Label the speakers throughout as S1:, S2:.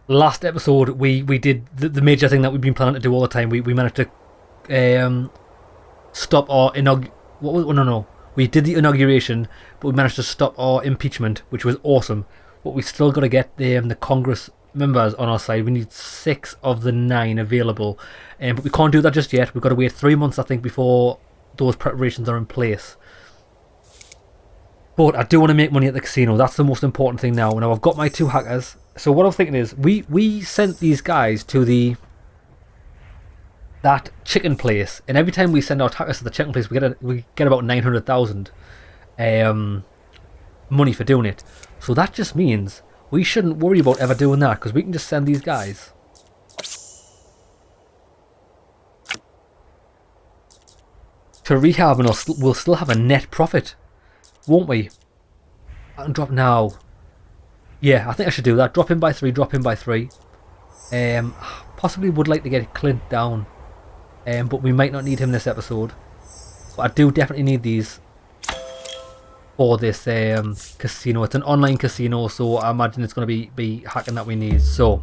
S1: last episode we did the major thing that we've been planning to do all the time. We managed to stop our what was, oh, no no we did the inauguration, but we managed to stop our impeachment, which was awesome. But we still got to get the Congress members on our side. We need 6 of the 9 available, but we can't do that just yet. We've got to wait 3 months, I think, before those preparations are in place. But I do want to make money at the casino. That's the most important thing now. Now I've got my 2 hackers. So what I'm thinking is, we sent these guys to that chicken place, and every time we send our hackers to the chicken place, we get about 900,000 money for doing it. So that just means we shouldn't worry about ever doing that, because we can just send these guys to rehab, and we'll still have a net profit, won't we? I can drop now. Yeah, I think I should do that. Drop him by 3, drop him by 3. Possibly would like to get Clint down, but we might not need him this episode. But I do definitely need these for this casino. It's an online casino, so I imagine it's going to be hacking that we need. So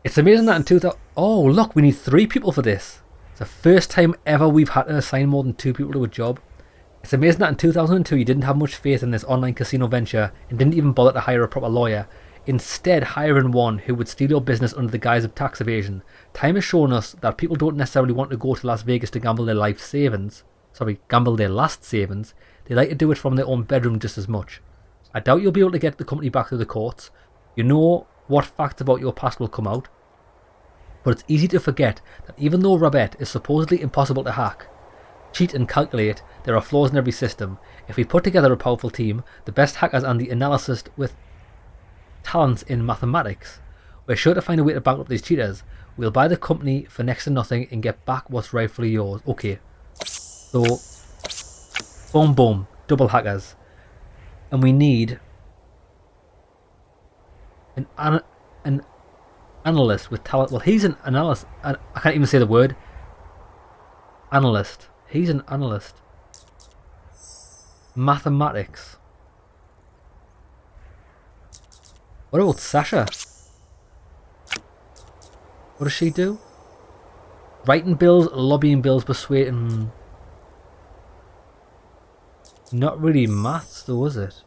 S1: it's amazing that in 2000. Oh look, we need 3 people for this. It's the first time ever we've had to assign more than 2 people to a job. It's amazing that in 2002 you didn't have much faith in this online casino venture and didn't even bother to hire a proper lawyer, instead hiring one who would steal your business under the guise of tax evasion. Time has shown us that people don't necessarily want to go to Las Vegas to gamble their life savings. Gamble their last savings. They like to do it from their own bedroom just as much. I doubt you'll be able to get the company back through the courts. You know what facts about your past will come out. But it's easy to forget that even though Robert is supposedly impossible to hack, cheat and calculate, there are flaws in every system. If we put together a powerful team, the best hackers and the analysts with talents in mathematics, we're sure to find a way to bankrupt these cheaters. We'll buy the company for next to nothing and get back what's rightfully yours. Okay, so boom boom, double hackers, and we need an analyst with talent. Well, he's an analyst. I can't even say the word analyst. He's an analyst. Mathematics. What about Sasha? What does she do? Writing bills, lobbying bills, persuading. Not really maths though, is it?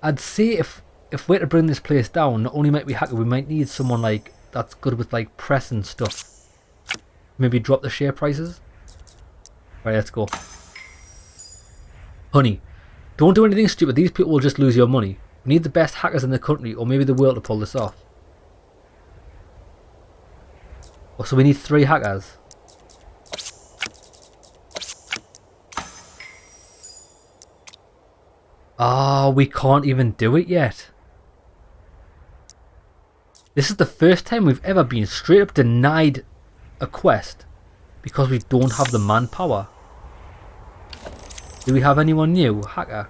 S1: I'd say if we're to bring this place down, not only might we hack it, we might need someone like that's good with like press and stuff. Maybe drop the share prices. Right, let's go. Honey, don't do anything stupid. These people will just lose your money. We need the best hackers in the country, or maybe the world, to pull this off. Oh, so we need 3 hackers. Ah, we can't even do it yet. This is the first time we've ever been straight up denied a quest because we don't have the manpower. Do we have anyone new? Hacker.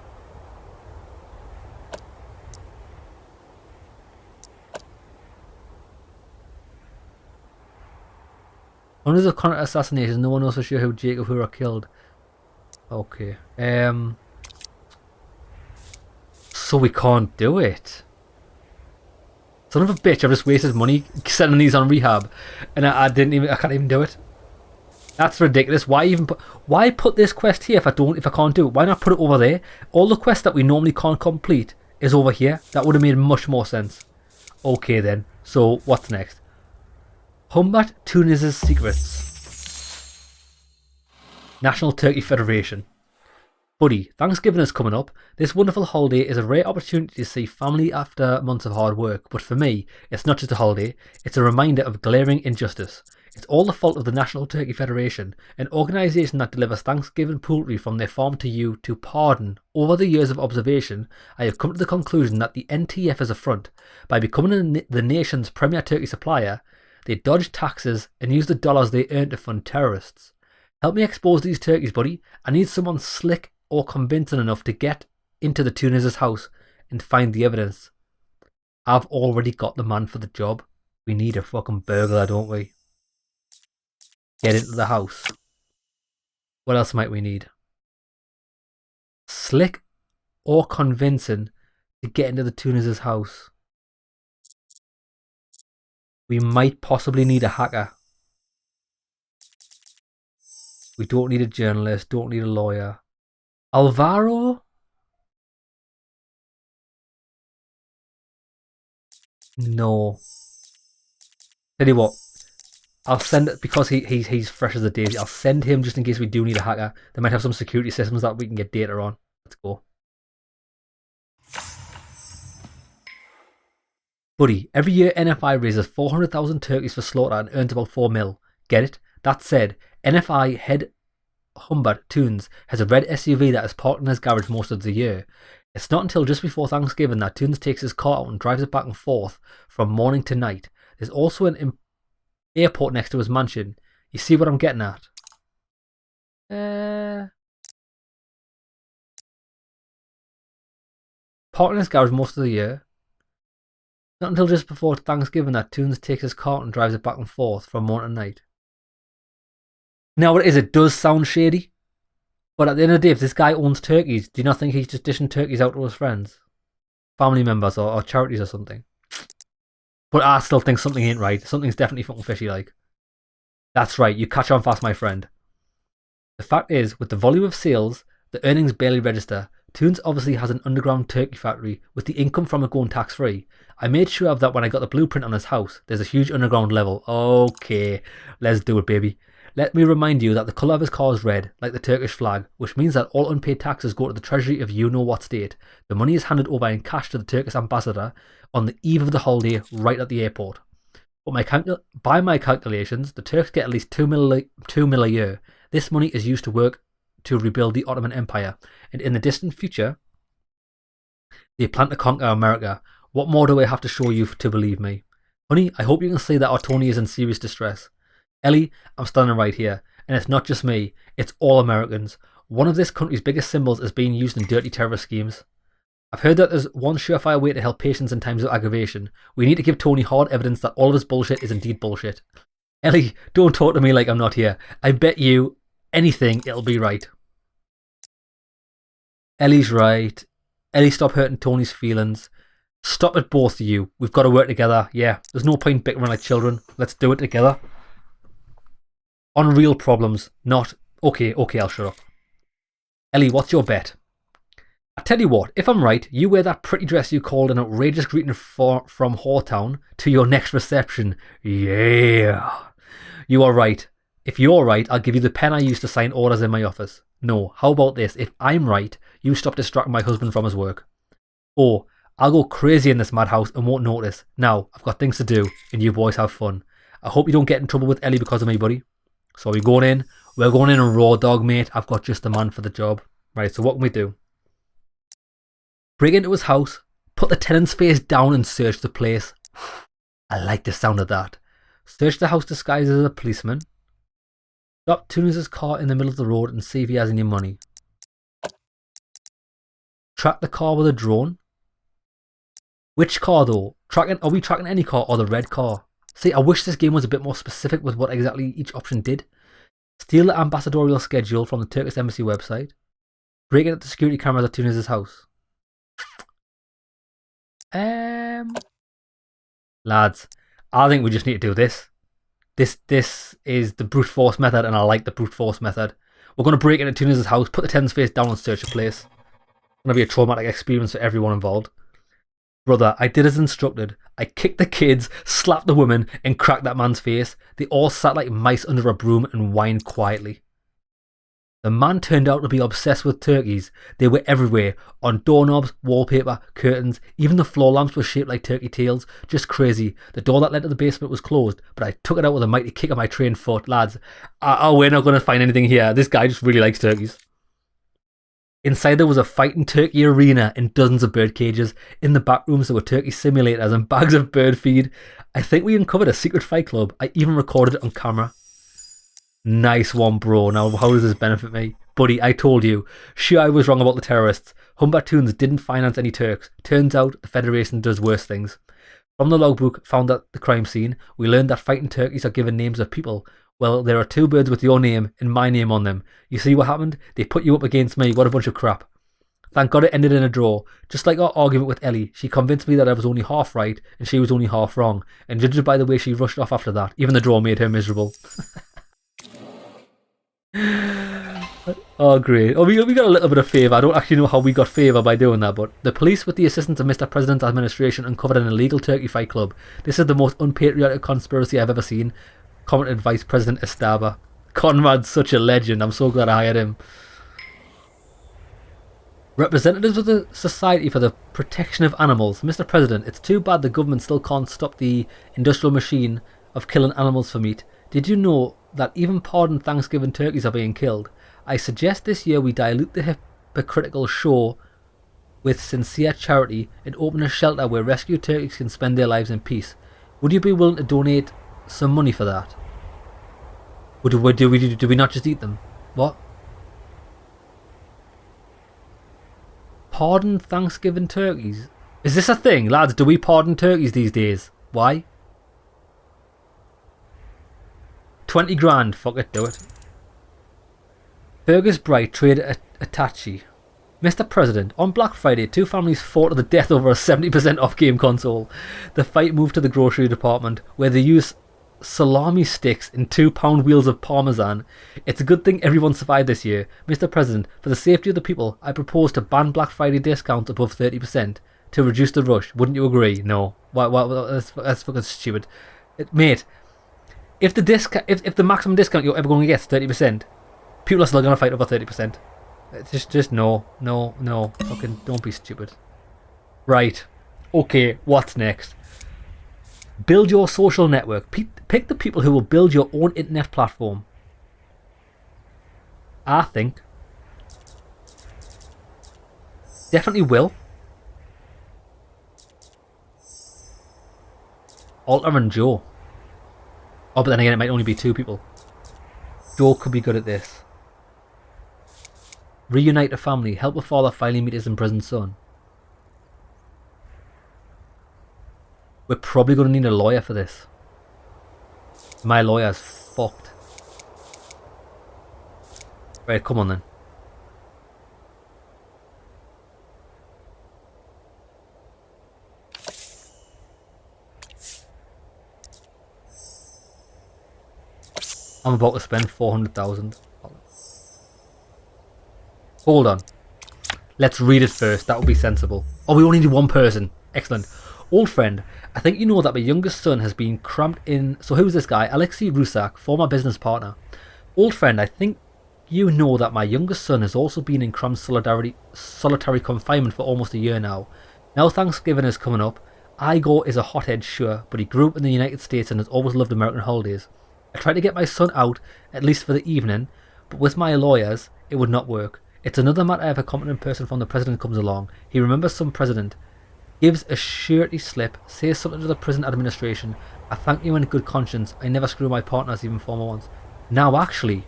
S1: Hundreds of contract assassinations. No one knows for sure who Jacob Hura killed. Okay. So we can't do it. Son of a bitch! I've just wasted money sending these on rehab, and I can't even do it. That's ridiculous. Why put this quest here if I can't do it? Why not put it over there? All the quests that we normally can't complete is over here. That would have made much more sense. Okay then. So what's next? Humbert Tunz's secrets. National Turkey Federation. Buddy, Thanksgiving is coming up. This wonderful holiday is a rare opportunity to see family after months of hard work, but for me, it's not just a holiday, it's a reminder of glaring injustice. It's all the fault of the National Turkey Federation, an organisation that delivers Thanksgiving poultry from their farm to you to pardon. Over the years of observation, I have come to the conclusion that the NTF is a front. By becoming the nation's premier turkey supplier, they dodge taxes and use the dollars they earn to fund terrorists. Help me expose these turkeys, buddy. I need someone slick or convincing enough to get into the Tunz's house and find the evidence. I've already got the man for the job. We need a fucking burglar, don't we? Get into the house. What else might we need? Slick or convincing to get into the Tuners' house. We might possibly need a hacker. We don't need a journalist, don't need a lawyer. Alvaro? No. Tell you what, I'll send it because he's fresh as a daisy. I'll send him just in case we do need a hacker. They might have some security systems that we can get data on. Let's go. Buddy, every year NFI raises 400,000 turkeys for slaughter and earns about 4 mil. Get it? That said, NFI head Humbert Tunz has a red SUV that is parked in his garage most of the year. It's not until just before Thanksgiving that Tunz takes his car out and drives it back and forth from morning to night. There's also an airport next to his mansion. You see what I'm getting at? Parked in his garage most of the year. Not until just before Thanksgiving that Tunz takes his car and drives it back and forth from morning to night. Now what it is, it does sound shady. But at the end of the day, if this guy owns turkeys, do you not think he's just dishing turkeys out to his friends? Family members or charities or something? But I still think something ain't right. Something's definitely fucking fishy like. That's right, you catch on fast, my friend. The fact is, with the volume of sales, the earnings barely register. Tunz obviously has an underground turkey factory with the income from it going tax-free. I made sure of that when I got the blueprint on his house. There's a huge underground level. Okay, let's do it, baby. Let me remind you that the colour of his car is red, like the Turkish flag, which means that all unpaid taxes go to the treasury of you-know-what state. The money is handed over in cash to the Turkish ambassador on the eve of the holiday right at the airport. But by my calculations, the Turks get at least 2 mil a year. This money is used to work to rebuild the Ottoman Empire, and in the distant future, they plan to conquer America. What more do I have to show you to believe me? Honey, I hope you can see that our Tony is in serious distress. Ellie, I'm standing right here, and it's not just me, it's all Americans. One of this country's biggest symbols is being used in dirty terrorist schemes. I've heard that there's one surefire way to help patients in times of aggravation. We need to give Tony hard evidence that all of his bullshit is indeed bullshit. Ellie, don't talk to me like I'm not here. I bet you anything it'll be right. Ellie's right. Ellie, stop hurting Tony's feelings. Stop it, both of you. We've got to work together. Yeah, there's no point bickering like children. Let's do it together. On real problems, not... Okay, I'll shut up. Ellie, what's your bet? I tell you what, if I'm right, you wear that pretty dress you called an outrageous greeting from Whoretown to your next reception. Yeah. You are right. If you're right, I'll give you the pen I used to sign orders in my office. No, how about this? If I'm right, you stop distracting my husband from his work. Or, I'll go crazy in this madhouse and won't notice. Now, I've got things to do, and you boys have fun. I hope you don't get in trouble with Ellie because of me, buddy. So we're going in and raw dog, mate. I've got just the man for the job. Right, so what can we do? Break into his house, put the tenant's face down and search the place. I like the sound of that. Search the house disguised as a policeman. Stop Tunz' car in the middle of the road and see if he has any money. Track the car with a drone. Which car though? Are we tracking any car or the red car? See, I wish this game was a bit more specific with what exactly each option did. Steal the ambassadorial schedule from the Turkish embassy website. Break into the security cameras at Tunz' house. Lads, I think we just need to do this. This is the brute force method, and I like the brute force method. We're going to break into Tunz' house, put the tenant's face down and search the place. It's going to be a traumatic experience for everyone involved. Brother, I did as instructed. I kicked the kids, slapped the woman, and cracked that man's face. They all sat like mice under a broom and whined quietly. The man turned out to be obsessed with turkeys. They were everywhere, on doorknobs, wallpaper, curtains. Even the floor lamps were shaped like turkey tails. Just crazy. The door that led to the basement was closed, but I took it out with a mighty kick of my trained foot. Lads, we're not going to find anything here. This guy just really likes turkeys. Inside there was a fighting turkey arena and dozens of bird cages. In the back rooms there were turkey simulators and bags of bird feed. I think we uncovered a secret fight club. I even recorded it on camera. Nice one, bro. Now, how does this benefit me? Buddy, I told you. Sure, I was wrong about the terrorists. Humbert Tunz didn't finance any Turks. Turns out the Federation does worse things. From the logbook found at the crime scene, we learned that fighting turkeys are given names of people. Well, there are 2 birds with your name and my name on them. You see what happened? They put you up against me. What a bunch of crap. Thank God it ended in a draw. Just like our argument with Ellie, she convinced me that I was only half right and she was only half wrong. And judged by the way she rushed off after that, even the draw made her miserable. Oh, great. Oh, we got a little bit of favour. I don't actually know how we got favour by doing that, but the police, with the assistance of Mr. President's administration, uncovered an illegal turkey fight club. This is the most unpatriotic conspiracy I've ever seen, commented Vice President Estaba. Conrad's such a legend. I'm so glad I hired him. Representatives of the Society for the Protection of Animals. Mr. President, it's too bad the government still can't stop the industrial machine of killing animals for meat. Did you know that even pardoned Thanksgiving turkeys are being killed? I suggest this year we dilute the hypocritical show with sincere charity and open a shelter where rescued turkeys can spend their lives in peace. Would you be willing to donate some money for that? Or do we not just eat them? What? Pardon Thanksgiving turkeys? Is this a thing? Lads, do we pardon turkeys these days? Why? 20 grand. Fuck it, do it. Fergus Bright traded Atachi. Mr. President, on Black Friday, two families fought to the death over a 70% off game console. The fight moved to the grocery department, where they used salami sticks in £2 wheels of parmesan. It's a good thing everyone survived this year. Mr. President, for the safety of the people, I propose to ban Black Friday discounts above 30% to reduce the rush. Wouldn't you agree? No. Why, that's fucking stupid. Mate, if the maximum discount you're ever going to get is 30%, people are still going to fight over 30%. Just no. Fucking don't be stupid. Right. Okay, what's next? Build your social network. Pick the people who will build your own internet platform. I think. Definitely will. Alter and Joe. Oh, but then again, it might only be two people. Joe could be good at this. Reunite a family. Help a father finally meet his imprisoned son. We're probably going to need a lawyer for this. My lawyer's fucked. Right, come on then. I'm about to spend 400,000. Hold on. Let's read it first. That would be sensible. Oh, we only need one person. Excellent. Old friend, I think you know that my youngest son has been cramped in... So who's this guy? Alexei Rusak, former business partner. Old friend, I think you know that my youngest son has also been in cramped solitary confinement for almost a year now. Now Thanksgiving is coming up. Igor is a hothead, sure, but he grew up in the United States and has always loved American holidays. I tried to get my son out, at least for the evening, but with my lawyers, it would not work. It's another matter if a competent person from the president comes along. He remembers some president, gives a surety slip, says something to the prison administration. I thank you in good conscience. I never screw my partners, even former ones. Now actually,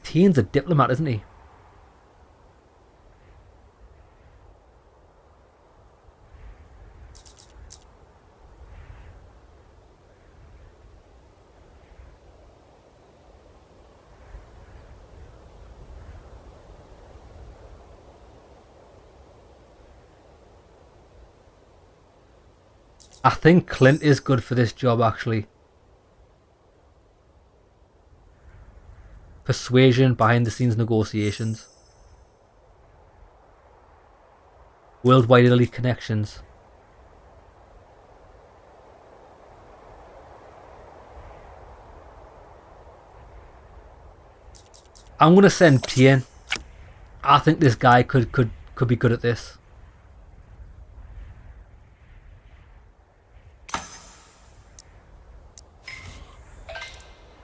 S1: Teen's a diplomat, isn't he? I think Clint is good for this job, actually. Persuasion, behind the scenes negotiations. Worldwide elite connections. I'm gonna send Tien. I think this guy could be good at this.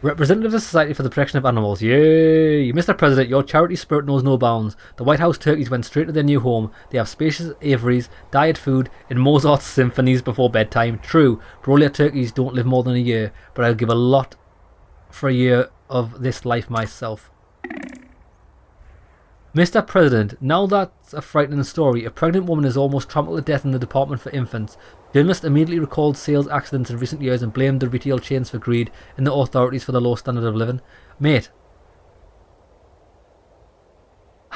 S1: Representative of the Society for the Protection of Animals. Yay! Mr. President, your charity spirit knows no bounds. The White House turkeys went straight to their new home. They have spacious aviaries, diet food, and Mozart's symphonies before bedtime. True, broiler turkeys don't live more than a year, but I'll give a lot for a year of this life myself. Mr. President, now that's a frightening story. A pregnant woman is almost trampled to death in the Department for Infants. Journalists immediately recalled sales accidents in recent years and blamed the retail chains for greed and the authorities for the low standard of living. Mate,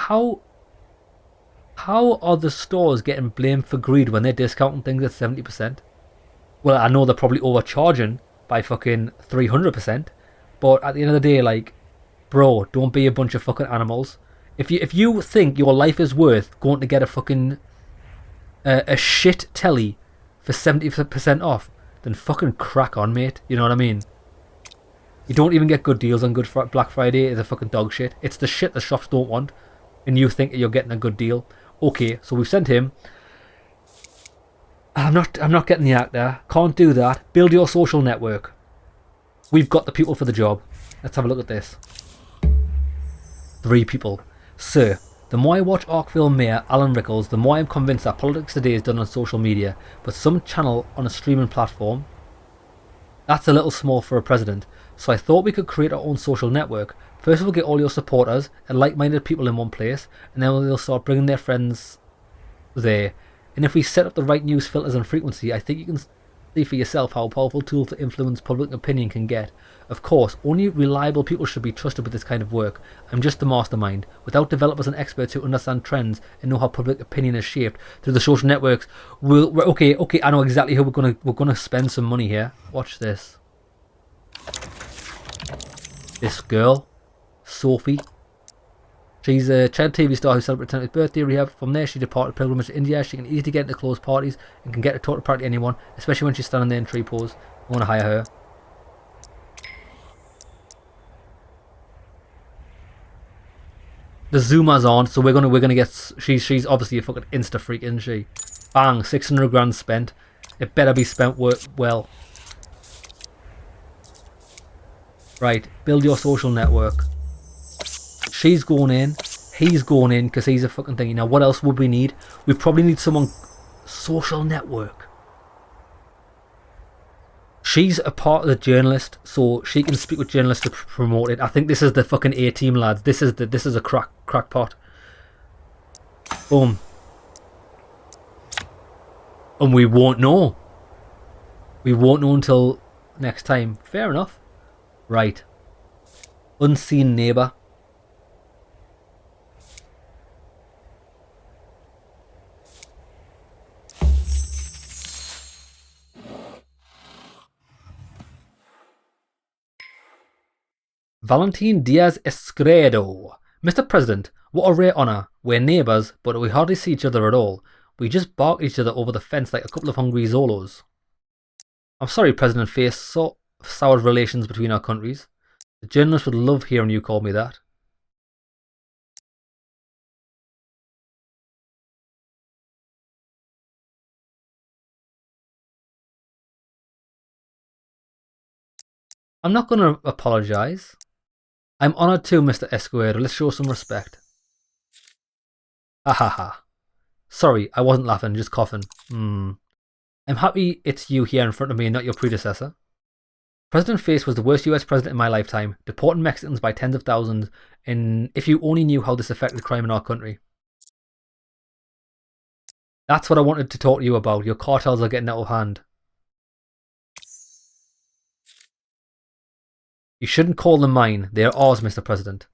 S1: how are the stores getting blamed for greed when they're discounting things at 70%? Well, I know they're probably overcharging by fucking 300%, but at the end of the day, like, bro, don't be a bunch of fucking animals. If you think your life is worth going to get a fucking a shit telly for 70% off, then fucking crack on, mate. You know what I mean? You don't even get good deals on Black Friday. It's a fucking dog shit. It's the shit the shops don't want, and you think you're getting a good deal. Okay, so we've sent him. I'm not getting the actor. Can't do that. Build your social network. We've got the people for the job. Let's have a look at this. 3 people. Sir, the more I watch Arkville Mayor Alan Rickles, the more I'm convinced that politics today is done on social media, but some channel on a streaming platform. That's a little small for a president, so I thought we could create our own social network. First we'll get all your supporters and like-minded people in one place, and then they'll start bringing their friends there. And if we set up the right news filters and frequency, I think you can see for yourself how a powerful tool to influence public opinion can get. Of course, only reliable people should be trusted with this kind of work. I'm just the mastermind. Without developers and experts who understand trends and know how public opinion is shaped through the social networks, okay, I know exactly who we're gonna spend some money here. Watch this. This girl, Sophie. She's a child TV star who celebrated her birthday rehab. From there, she departed pilgrimage to India. She can easily get into closed parties and can get to talk to practically anyone, especially when she's standing there in tree pose. I want to hire her. The zoomer's on, so we're gonna get. She's obviously a fucking insta freak, isn't she? Bang, 600 grand spent. It better be spent well. Right, build your social network. She's going in. He's going in because he's a fucking thing. Now, what else would we need? We probably need someone. Social network. She's a part of the journalist, so she can speak with journalists to promote it. I think this is the fucking A-team, lads. This is a crackpot. Boom. And we won't know. We won't know until next time. Fair enough. Right. Unseen neighbour. Valentin Diaz Escredo. Mr. President, what a rare honour. We're neighbours, but we hardly see each other at all. We just bark at each other over the fence like a couple of hungry Zolos. I'm sorry, President Face, so soured relations between our countries. The journalists would love hearing you call me that. I'm not going to apologise. I'm honoured too, Mr. Escort. Let's show some respect. Ha ha ha. Sorry, I wasn't laughing, just coughing. I'm happy it's you here in front of me and not your predecessor. President Face was the worst US president in my lifetime, deporting Mexicans by tens of thousands, and if you only knew how this affected crime in our country. That's what I wanted to talk to you about. Your cartels are getting out of hand. You shouldn't call them mine. They are ours, Mr. President.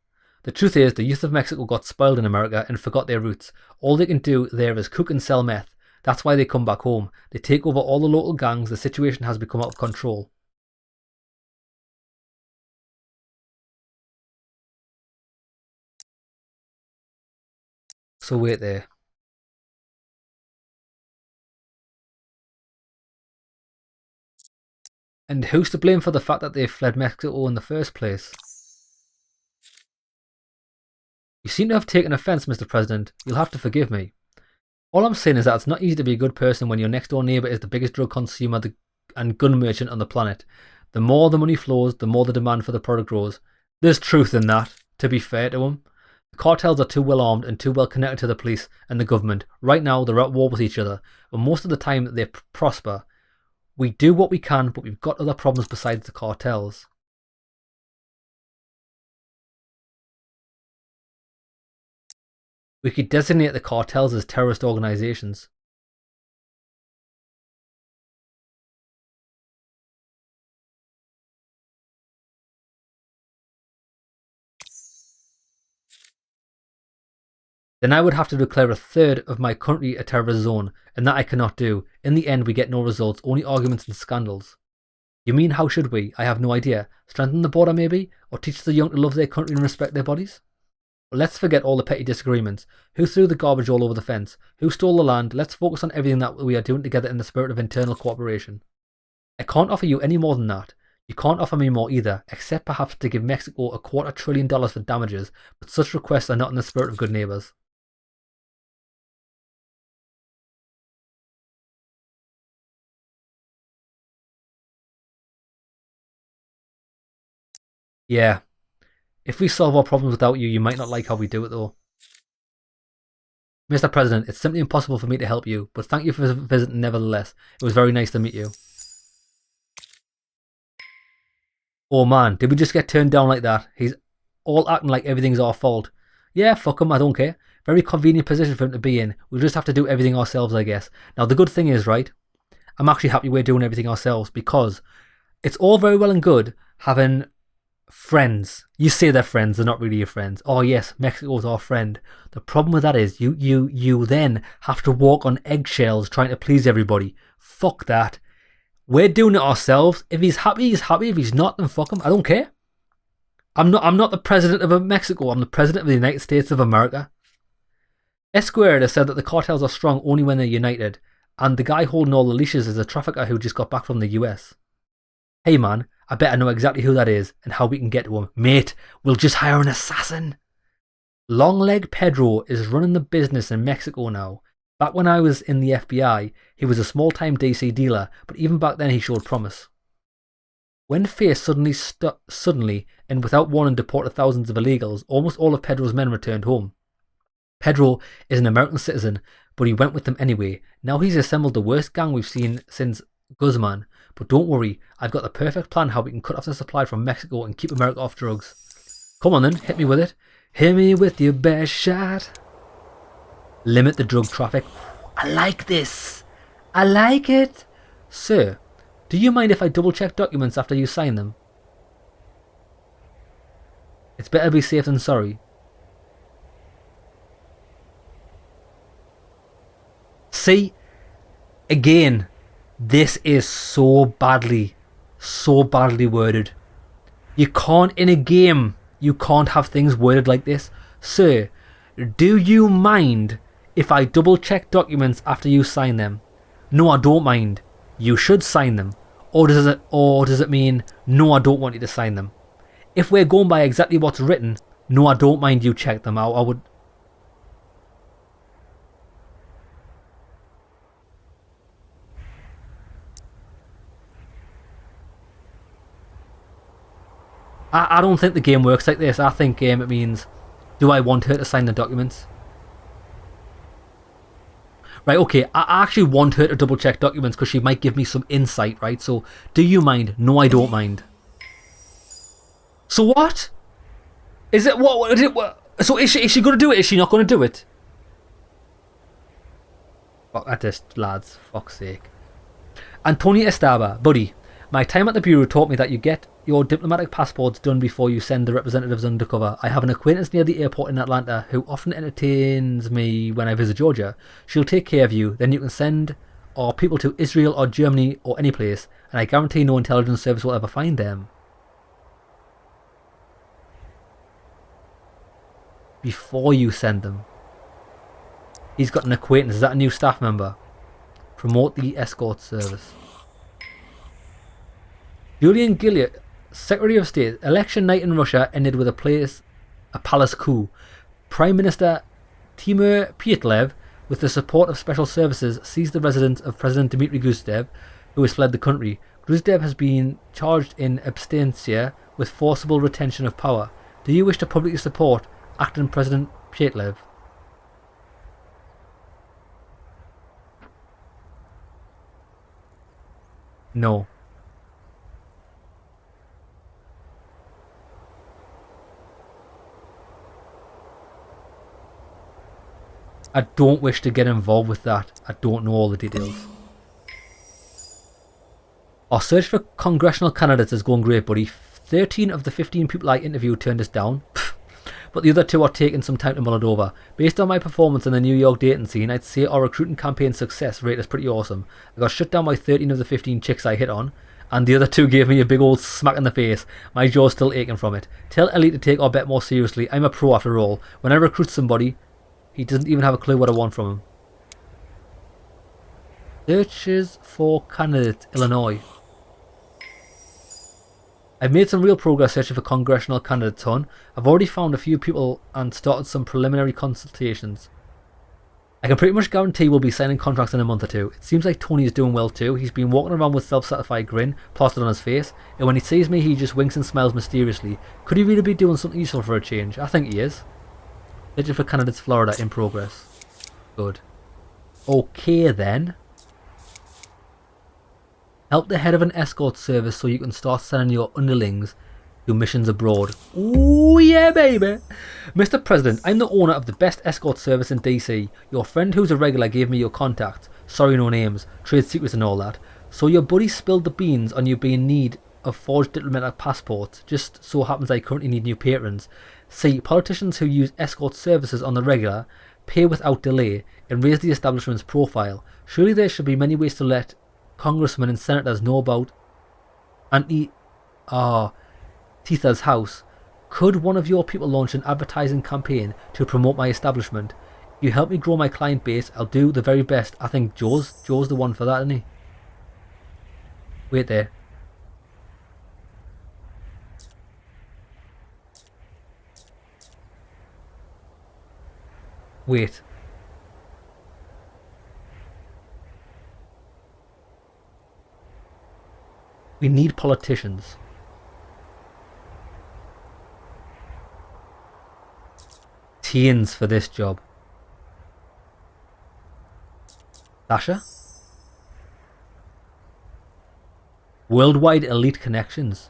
S1: The truth is, the youth of Mexico got spoiled in America and forgot their roots. All they can do there is cook and sell meth. That's why they come back home. They take over all the local gangs. The situation has become out of control. So wait there. And who's to blame for the fact that they fled Mexico in the first place? You seem to have taken offence, Mr. President. You'll have to forgive me. All I'm saying is that it's not easy to be a good person when your next door neighbour is the biggest drug consumer and gun merchant on the planet. The more the money flows, the more the demand for the product grows. There's truth in that, to be fair to them. The cartels are too well armed and too well connected to the police and the government. Right now, they're at war with each other, but most of the time they prosper. We do what we can, but we've got other problems besides the cartels. We could designate the cartels as terrorist organisations. Then I would have to declare a third of my country a terrorist zone, and that I cannot do. In the end, we get no results, only arguments and scandals. You mean how should we? I have no idea. Strengthen the border maybe? Or teach the young to love their country and respect their bodies? Well, let's forget all the petty disagreements. Who threw the garbage all over the fence? Who stole the land? Let's focus on everything that we are doing together in the spirit of internal cooperation. I can't offer you any more than that. You can't offer me more either, except perhaps to give Mexico $250 billion for damages, but such requests are not in the spirit of good neighbours. Yeah. If we solve our problems without you, you might not like how we do it though. Mr. President, it's simply impossible for me to help you, but thank you for visiting nevertheless. It was very nice to meet you. Oh man, did we just get turned down like that? He's all acting like everything's our fault. Yeah, fuck him, I don't care. Very convenient position for him to be in. We'll just have to do everything ourselves, I guess. Now the good thing is, right, I'm actually happy we're doing everything ourselves, because it's all very well and good having friends. You say they're friends, they're not really your friends. Oh yes, Mexico's our friend. The problem with that is you then have to walk on eggshells trying to please everybody. Fuck that. We're doing it ourselves. If he's happy, he's happy. If he's not, then fuck him. I don't care. I'm not the president of Mexico. I'm the president of the United States of America. Escort has said that the cartels are strong only when they're united, and the guy holding all the leashes is a trafficker who just got back from the US. Hey man, I bet I know exactly who that is and how we can get to him. Mate, we'll just hire an assassin. Longleg Pedro is running the business in Mexico now. Back when I was in the FBI, he was a small-time DC dealer, but even back then he showed promise. When faced suddenly and without warning deported thousands of illegals, almost all of Pedro's men returned home. Pedro is an American citizen, but he went with them anyway. Now he's assembled the worst gang we've seen since Guzman. But don't worry, I've got the perfect plan how we can cut off the supply from Mexico and keep America off drugs. Come on then, hit me with it. Hit me with your best shot. Limit the drug traffic. I like this. I like it. Sir, do you mind if I double check documents after you sign them? It's better be safe than sorry. See? Again, this is so badly worded. You can't, in a game, you can't have things worded like this. Sir, do you mind if I double check documents after you sign them? No, I don't mind. You should sign them. Or does it mean, no, I don't want you to sign them? If we're going by exactly what's written, no, I don't mind you check them. I would... I don't think the game works like this. I think it means, do I want her to sign the documents? Right, okay, I actually want her to double check documents because she might give me some insight, right? So, do you mind? No, I don't mind. So what? Is it what? Is it what? So is she going to do it? Is she not going to do it? Fuck at this, lads. Fuck's sake. Antonio Estaba, buddy. My time at the Bureau taught me that you get your diplomatic passports done before you send the representatives undercover. I have an acquaintance near the airport in Atlanta who often entertains me when I visit Georgia. She'll take care of you, then you can send our people to Israel or Germany or any place, and I guarantee no intelligence service will ever find them. Before you send them. He's got an acquaintance. Is that a new staff member? Promote the escort service. Julian Gilliard, Secretary of State. Election night in Russia ended with a palace coup. Prime Minister Timur Pyatlev, with the support of special services, seized the residence of President Dmitry Gusev, who has fled the country. Gusev has been charged in absentia with forcible retention of power. Do you wish to publicly support acting President Pyatlev? No. I don't wish to get involved with that. I don't know all the details. Our search for congressional candidates is going great, buddy. 13 of the 15 people I interviewed turned us down. but the other two are taking some time to mull it over. Based on my performance in the New York dating scene, I'd say our recruiting campaign success rate is pretty awesome. I got shut down by 13 of the 15 chicks I hit on, and the other two gave me a big old smack in the face. My jaw's still aching from it. Tell Ellie to take our bet more seriously. I'm a pro after all. When I recruit somebody, he doesn't even have a clue what I want from him. Searches for candidates, Illinois. I've made some real progress searching for congressional candidates, hon. I've already found a few people and started some preliminary consultations. I can pretty much guarantee we'll be signing contracts in a month or two. It seems like Tony is doing well too. He's been walking around with self-satisfied grin plastered on his face, and when he sees me he just winks and smiles mysteriously. Could he really be doing something useful for a change? I think he is. Searching for candidates, Florida, in progress. Good. Okay then. Help the head of an escort service so you can start sending your underlings to missions abroad. Ooh yeah baby! Mr. President, I'm the owner of the best escort service in DC. Your friend who's a regular gave me your contact. Sorry no names, trade secrets and all that. So your buddy spilled the beans on you being in need of forged diplomatic passports. Just so happens I currently need new patrons. See, politicians who use escort services on the regular pay without delay and raise the establishment's profile. Surely there should be many ways to let congressmen and senators know about Titha's house. Could one of your people launch an advertising campaign to promote my establishment? If you help me grow my client base, I'll do the very best. I think Joe's the one for that, isn't he? Wait there. Wait. We need politicians. Teens for this job. Sasha? Worldwide elite connections.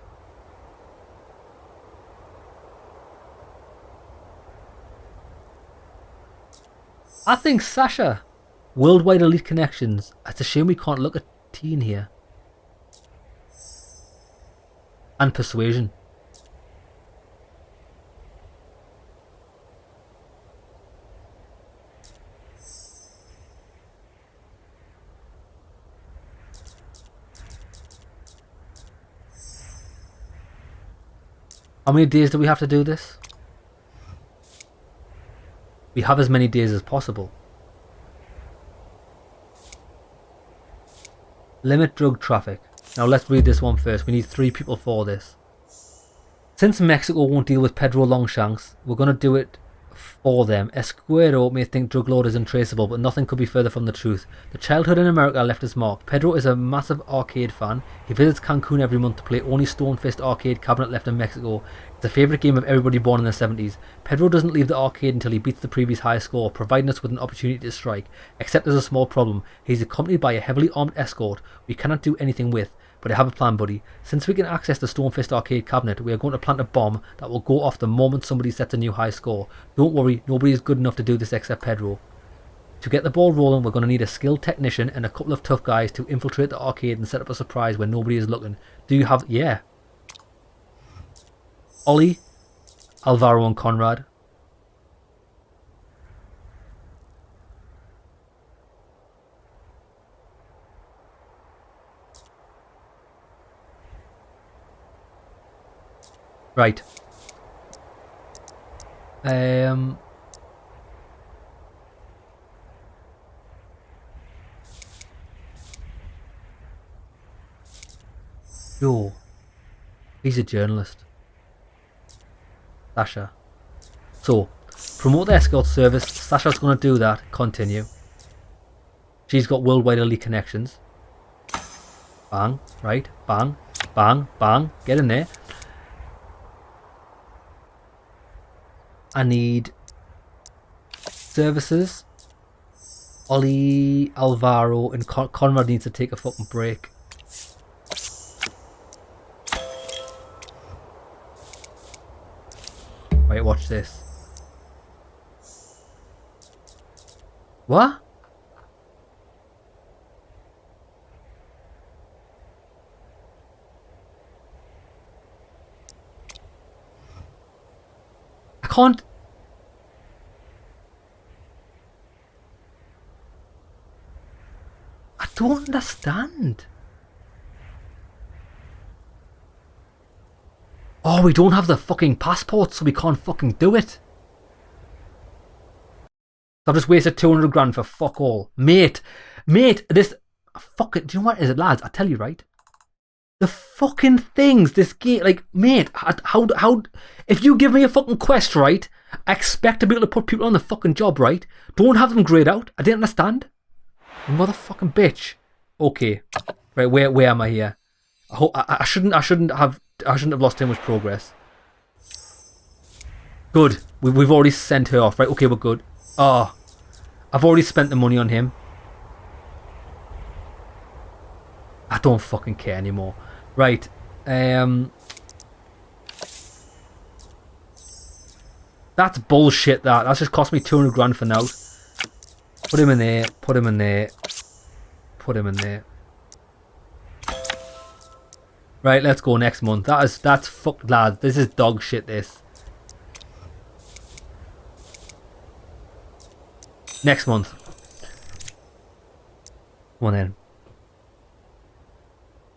S1: I think Sasha. Worldwide elite connections. It's a shame we can't look at teen here. And persuasion. How many days do we have to do this? We have as many days as possible. Limit drug traffic. Now let's read this one first. We need 3 people for this. Since Mexico won't deal with Pedro Longshanks, we're going to do it for them. Escort may think drug lord is untraceable, but nothing could be further from the truth. The childhood in America left its mark. Pedro is a massive arcade fan. He visits Cancun every month to play only Stonefist arcade cabinet left in Mexico. It's a favourite game of everybody born in the 70s. Pedro doesn't leave the arcade until he beats the previous high score, providing us with an opportunity to strike. Except there's a small problem. He's accompanied by a heavily armed escort we cannot do anything with. But I have a plan, buddy. Since we can access the Stonefist arcade cabinet, we are going to plant a bomb that will go off the moment somebody sets a new high score. Don't worry, nobody is good enough to do this except Pedro. To get the ball rolling, we're going to need a skilled technician and a couple of tough guys to infiltrate the arcade and set up a surprise when nobody is looking. Do you have... Yeah. Ollie, Alvaro and Conrad. Right. Yo. He's a journalist. Sasha. So, promote the escort service. Sasha's going to do that. Continue. She's got worldwide elite connections. Bang. Right. Bang. Bang. Bang. Get in there. I need services. Ollie, Alvaro, and Conrad needs to take a fucking break. Right, watch this. What? I can't... don't understand. Oh, we don't have the fucking passport, so we can't fucking do it. I've just wasted 200 grand for fuck all. Mate, this... Fuck it, do you know what it is, lads? I tell you, right? The fucking things, this game... Like, mate, how... If you give me a fucking quest, right? I expect to be able to put people on the fucking job, right? Don't have them grayed out. I didn't understand. You motherfucking bitch. Okay. Right, where am I here? I shouldn't have lost too much progress. Good. We've already sent her off, right? Okay, we're good. Oh, I've already spent the money on him. I don't fucking care anymore. Right. That's bullshit, that. That's just cost me 200 grand for now. Put him in there. Put him in there. Put him in there. Right, let's go next month. That's fucked, lads. This is dog shit, this. Next month. Come on then.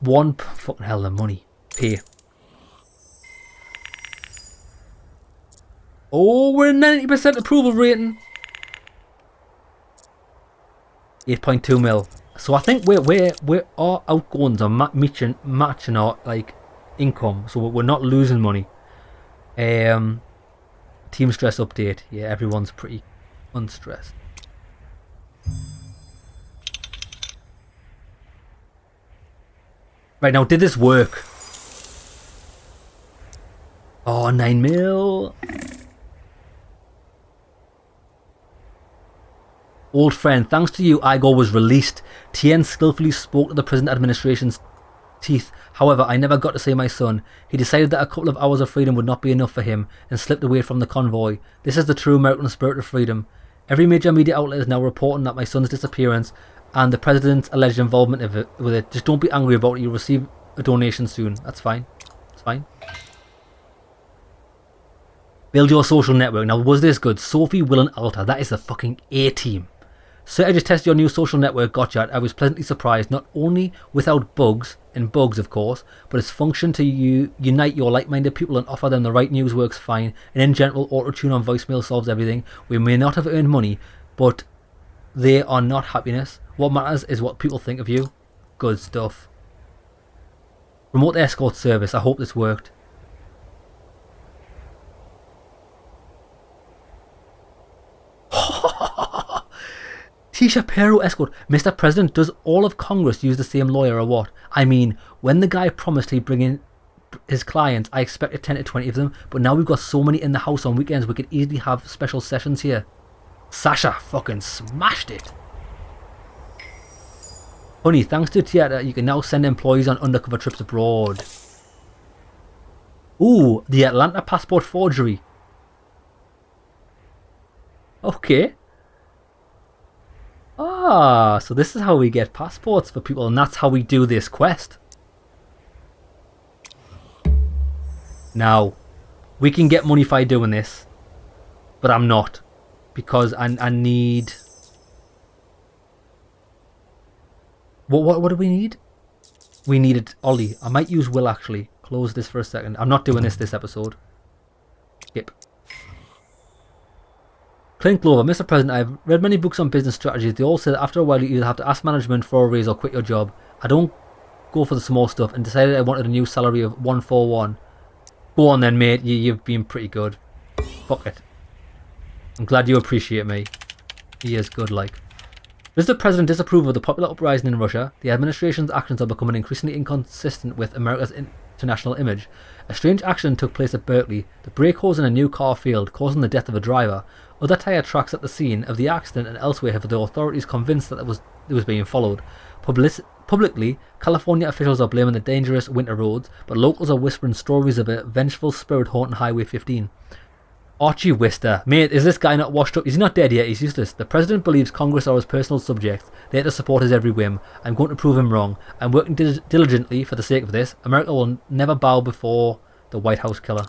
S1: One fucking hell of money. Pay. Oh, we're 90% approval rating. 8.2 mil. So I think we're our outgoings are matching our like income, so we're not losing money. Team stress update. Yeah, everyone's pretty unstressed. Right, now, did this work? Oh, 9 mil. Old friend, thanks to you, Igor was released. Tien skillfully spoke to the prison administration's teeth. However, I never got to see my son. He decided that a couple of hours of freedom would not be enough for him and slipped away from the convoy. This is the true American spirit of freedom. Every major media outlet is now reporting that my son's disappearance and the president's alleged involvement with it. Just don't be angry about it. You'll receive a donation soon. That's fine. It's fine. Build your social network. Now, was this good? Sophie, Will and Alta. That is the fucking A-team. So I just tested your new social network, gotcha. I was pleasantly surprised, not only without bugs, of course, but its function to unite your like-minded people and offer them the right news works fine, and in general, auto-tune on voicemail solves everything. We may not have earned money, but they are not happiness. What matters is what people think of you. Good stuff. Remote escort service, I hope this worked. Tisha Pero Escort. Mr. President, does all of Congress use the same lawyer or what? I mean, when the guy promised he'd bring in his clients, I expected 10 to 20 of them, but now we've got so many in the house on weekends we could easily have special sessions here. Sasha fucking smashed it. Honey, thanks to Theatre, you can now send employees on undercover trips abroad. Ooh, the Atlanta passport forgery. Okay. Ah, so this is how we get passports for people, and that's how we do this quest. Now, we can get money by doing this, but I'm not, because I need... What do we need? We needed Ollie. I might use Will, actually. Close this for a second. I'm not doing this episode. Skip. Clint Glover, Mr. President, I've read many books on business strategies. They all say that after a while you either have to ask management for a raise or quit your job. I don't go for the small stuff and decided I wanted a new salary of 141. Go on then, mate. You've been pretty good. Fuck it. I'm glad you appreciate me. He is good, like. Does the President disapprove of the popular uprising in Russia? The administration's actions are becoming increasingly inconsistent with America's international image. A strange accident took place at Berkeley. The brake hose in a new car failed, causing the death of a driver. Other tyre tracks at the scene of the accident and elsewhere have the authorities convinced that it was being followed. Publicly, California officials are blaming the dangerous winter roads, but locals are whispering stories of a vengeful spirit haunting Highway 15. Archie Wister. Mate, is this guy not washed up? Is he not dead yet? He's useless. The President believes Congress are his personal subjects. They have to support his every whim. I'm going to prove him wrong. I'm working diligently for the sake of this. America will never bow before the White House killer.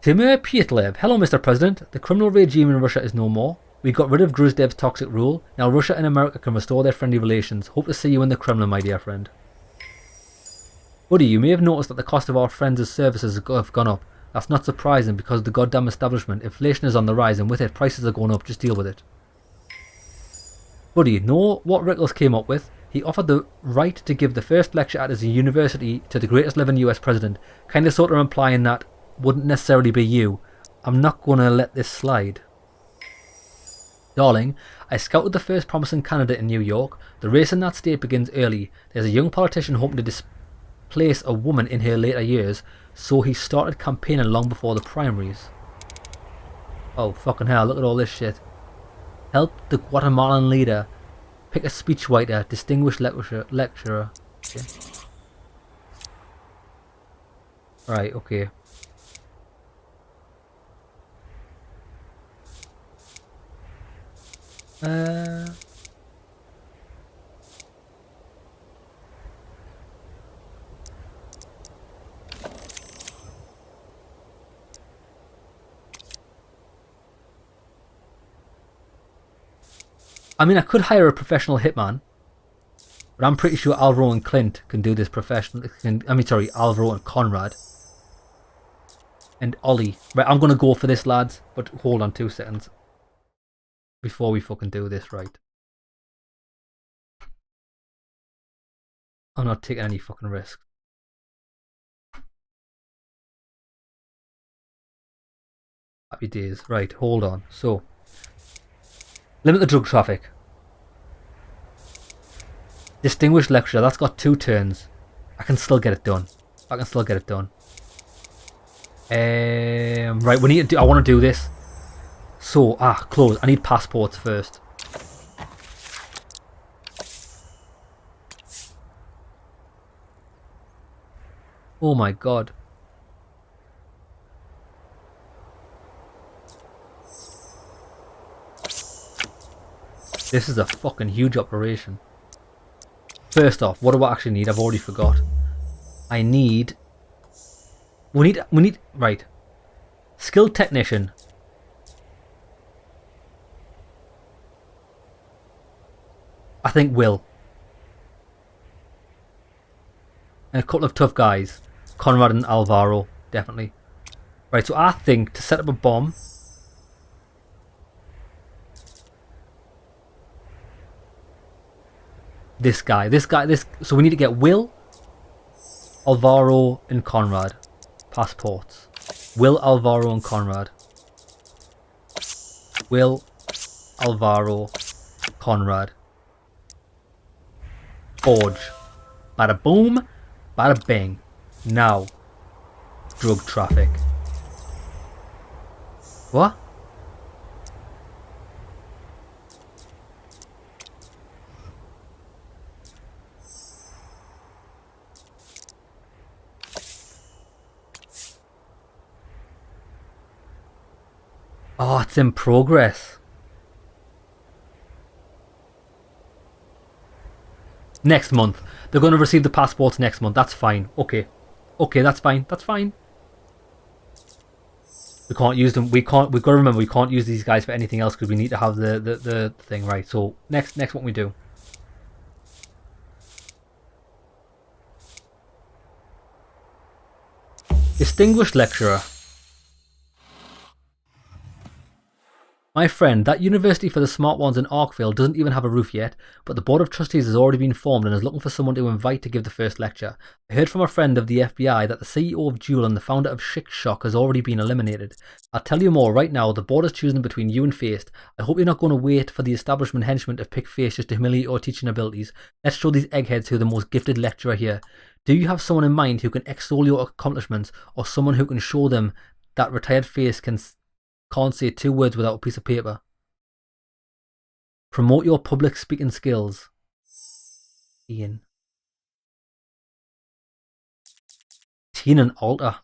S1: Timur Pietlev. Hello, Mr. President. The criminal regime in Russia is no more.
S2: We got rid of Gruzev's toxic rule. Now Russia and America can restore their friendly relations. Hope to see you in the Kremlin, my dear friend. Buddy, you may have noticed that the cost of our friends' services have gone up. That's not surprising because of the goddamn establishment. Inflation is on the rise and with it, prices are going up. Just deal with it. Buddy, know what Rickles came up with? He offered the right to give the first lecture at his university to the greatest living US president. Kinda sorta implying that wouldn't necessarily be you. I'm not gonna let this slide. Darling, I scouted the first promising candidate in New York. The race in that state begins early. There's a young politician hoping to displace a woman in her later years, so he started campaigning long before the primaries. Oh, fucking hell, look at all this shit. Help the Guatemalan leader. Pick a speechwriter, distinguished lecturer. Okay. Right, okay. I mean, I could hire a professional hitman, but I'm pretty sure Alvaro and Clint can do this professional. Alvaro and Conrad. And Ollie. Right, I'm going to go for this, lads, but hold on 2 seconds. Before we fucking do this, right. I'm not taking any fucking risks. Happy days. Right, hold on. So, limit the drug traffic. Distinguished lecturer, that's got 2 turns. I can still get it done. Right, we need to do, I want to do this. So, close. I need passports first. Oh my god. This is a fucking huge operation. First off, what do I actually need? I've already forgot. I need... We need... Right. Skilled technician. I think Will. And a couple of tough guys. Conrad and Alvaro, definitely. Right, so I think to set up a bomb... This guy. So we need to get Will, Alvaro, and Conrad. Passports. Will, Alvaro, and Conrad. Will, Alvaro, Conrad. Forge. Bada boom, bada bing. Now, drug traffic. What? Oh, it's in progress. Next month. They're going to receive the passports next month. That's fine. Okay. Okay, that's fine. That's fine. We can't use them. We've got to remember we can't use these guys for anything else because we need to have the thing right. So next what we do. Distinguished lecturer. My friend, that university for the smart ones in Arkville doesn't even have a roof yet, but the board of trustees has already been formed and is looking for someone to invite to give the first lecture. I heard from a friend of the FBI that the CEO of Jewel and the founder of Chic Shock has already been eliminated. I'll tell you more right now. The board is choosing between you and Feist. I hope you're not going to wait for the establishment henchmen to pick Feist just to humiliate your teaching abilities. Let's show these eggheads who are the most gifted lecturer here. Do you have someone in mind who can extol your accomplishments, or someone who can show them that retired Feist can't say 2 words without a piece of paper? Promote your public speaking skills. Ian. Teen and Alter.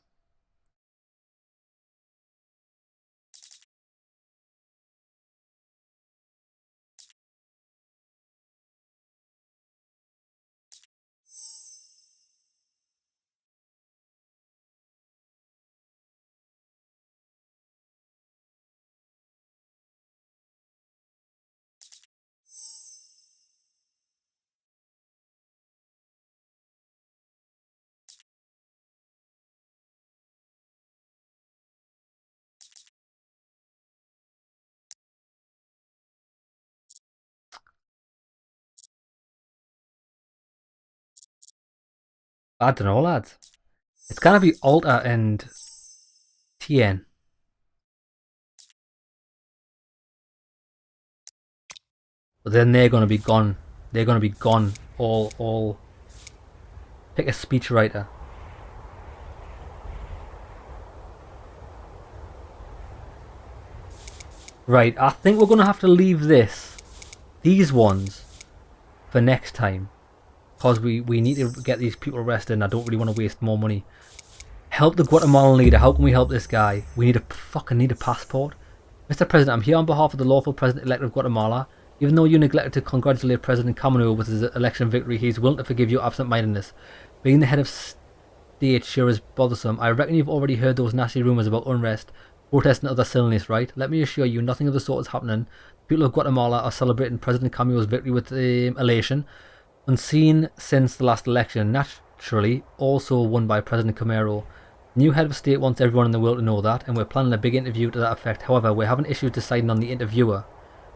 S1: I don't know, lads. It's gonna be Alta and TN. But then they're gonna be gone. They're gonna be gone. All. Pick a speechwriter. Right, I think we're gonna have to leave these ones, for next time. Because we need to get these people arrested and I don't really want to waste more money. Help the Guatemalan leader. How can we help this guy? We need a passport. Mr. President, I'm here on behalf of the lawful president-elect of Guatemala. Even though you neglected to congratulate President Camino with his election victory, he is willing to forgive your absent-mindedness. Being the head of state sure is bothersome. I reckon you've already heard those nasty rumours about unrest, protest and other silliness, right? Let me assure you, nothing of the sort is happening. The people of Guatemala are celebrating President Camino's victory with elation. Unseen since the last election, naturally, also won by President Camero. New head of state wants everyone in the world to know that, and we're planning a big interview to that effect. However, we're having issues deciding on the interviewer.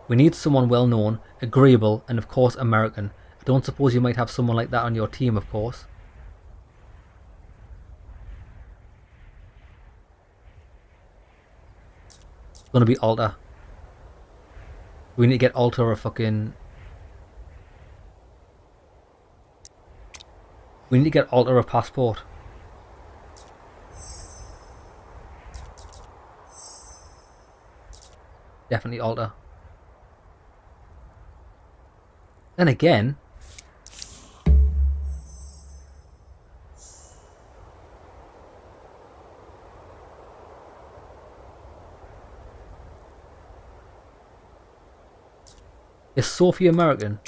S1: We need someone well known, agreeable, and of course American. I don't suppose you might have someone like that on your team, of course. It's gonna be Alta. We need to get Alta a fucking... We need to get Alta a passport. Definitely Alta. Then again... Is Sophie American?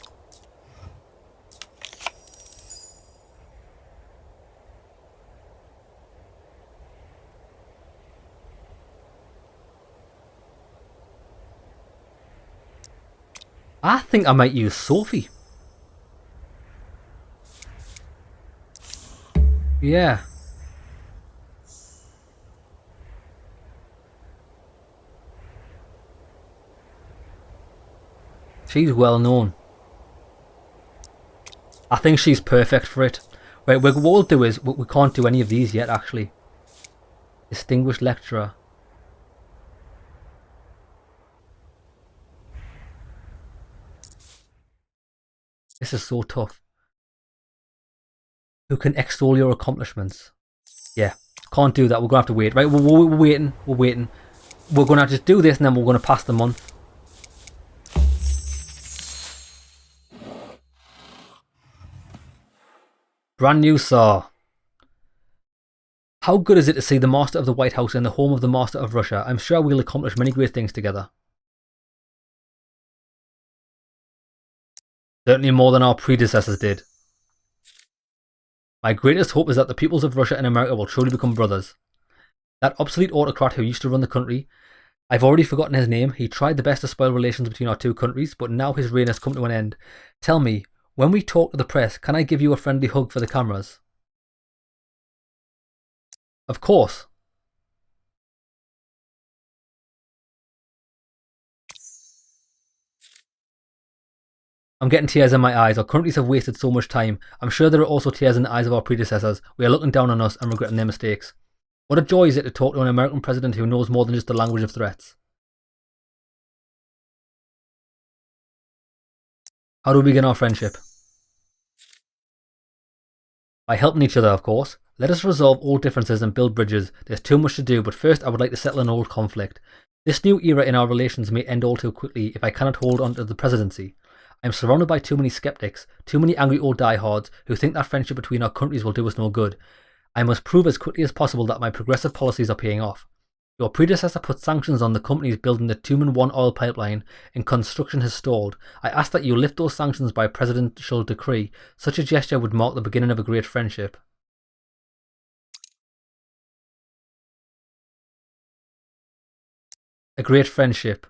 S1: I think I might use Sophie. Yeah. She's well known. I think she's perfect for it. Right, what we'll do is, we can't do any of these yet, actually. Distinguished lecturer. This is so tough. Who can extol your accomplishments? Yeah, can't do that. We're going to have to wait. Right, we're waiting. We're waiting. We're going to just do this and then we're going to pass the month. Brand new Tsar. How good is it to see the Master of the White House in the home of the Master of Russia? I'm sure we'll accomplish many great things together. Certainly more than our predecessors did. My greatest hope is that the peoples of Russia and America will truly become brothers. That obsolete autocrat who used to run the country, I've already forgotten his name. He tried the best to spoil relations between our two countries, but now his reign has come to an end. Tell me, when we talk to the press, can I give you a friendly hug for the cameras? Of course. I'm getting tears in my eyes. Our countries have wasted so much time. I'm sure there are also tears in the eyes of our predecessors. We are looking down on us and regretting their mistakes. What a joy is it to talk to an American president who knows more than just the language of threats. How do we begin our friendship? By helping each other, of course. Let us resolve all differences and build bridges. There's too much to do, but first I would like to settle an old conflict. This new era in our relations may end all too quickly if I cannot hold on to the presidency. I am surrounded by too many skeptics, too many angry old diehards who think that friendship between our countries will do us no good. I must prove as quickly as possible that my progressive policies are paying off. Your predecessor put sanctions on the companies building the Tumen-1 oil pipeline, and construction has stalled. I ask that you lift those sanctions by presidential decree. Such a gesture would mark the beginning of a great friendship. A great friendship?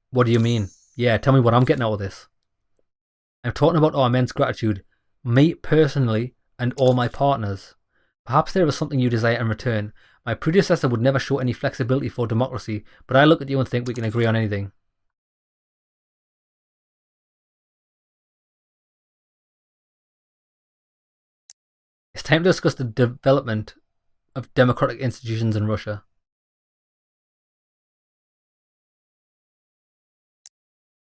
S1: What do you mean? Yeah, tell me what I'm getting out of this. I'm talking about our immense gratitude, me personally and all my partners. Perhaps there is something you desire in return. My predecessor would never show any flexibility for democracy, but I look at you and think we can agree on anything. It's time to discuss the development of democratic institutions in Russia.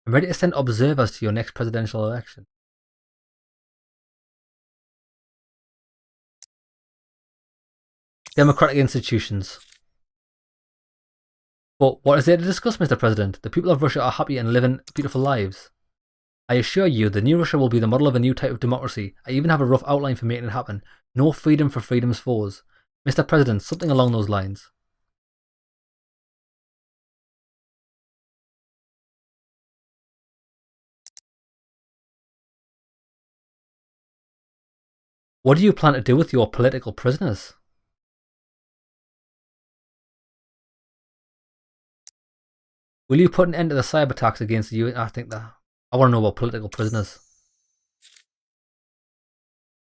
S1: I'm ready to send observers to your next presidential election. Democratic institutions. But what is there to discuss, Mr. President? The people of Russia are happy and living beautiful lives. I assure you, the new Russia will be the model of a new type of democracy. I even have a rough outline for making it happen. No freedom for freedom's foes. Mr. President, something along those lines. What do you plan to do with your political prisoners? Will you put an end to the cyber attacks against you? I think that I want to know about political prisoners.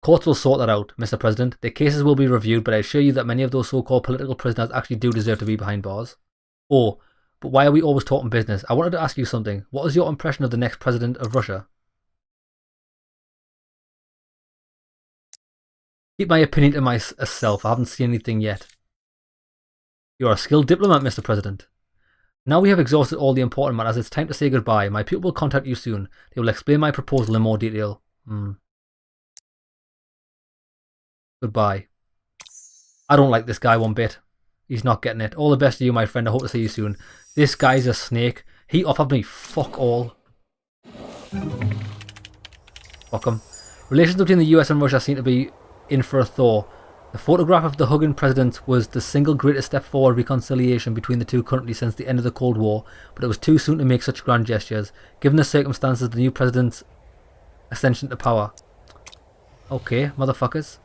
S1: Courts will sort that out, Mr. President. Their cases will be reviewed, but I assure you that many of those so-called political prisoners actually do deserve to be behind bars. Oh, but why are we always talking business? I wanted to ask you something. What is your impression of the next president of Russia? Keep my opinion to myself. I haven't seen anything yet. You're a skilled diplomat, Mr. President. Now we have exhausted all the important matters. It's time to say goodbye. My people will contact you soon. They will explain my proposal in more detail. Goodbye. I don't like this guy one bit. He's not getting it. All the best to you, my friend. I hope to see you soon. This guy's a snake. He offered me fuck all. Fuck him. Relations between the US and Russia seem to be in for a thaw. The photograph of the hugging president was the single greatest step forward reconciliation between the two countries since the end of the Cold War, but it was too soon to make such grand gestures, given the circumstances of the new president's ascension to power. Okay, motherfuckers.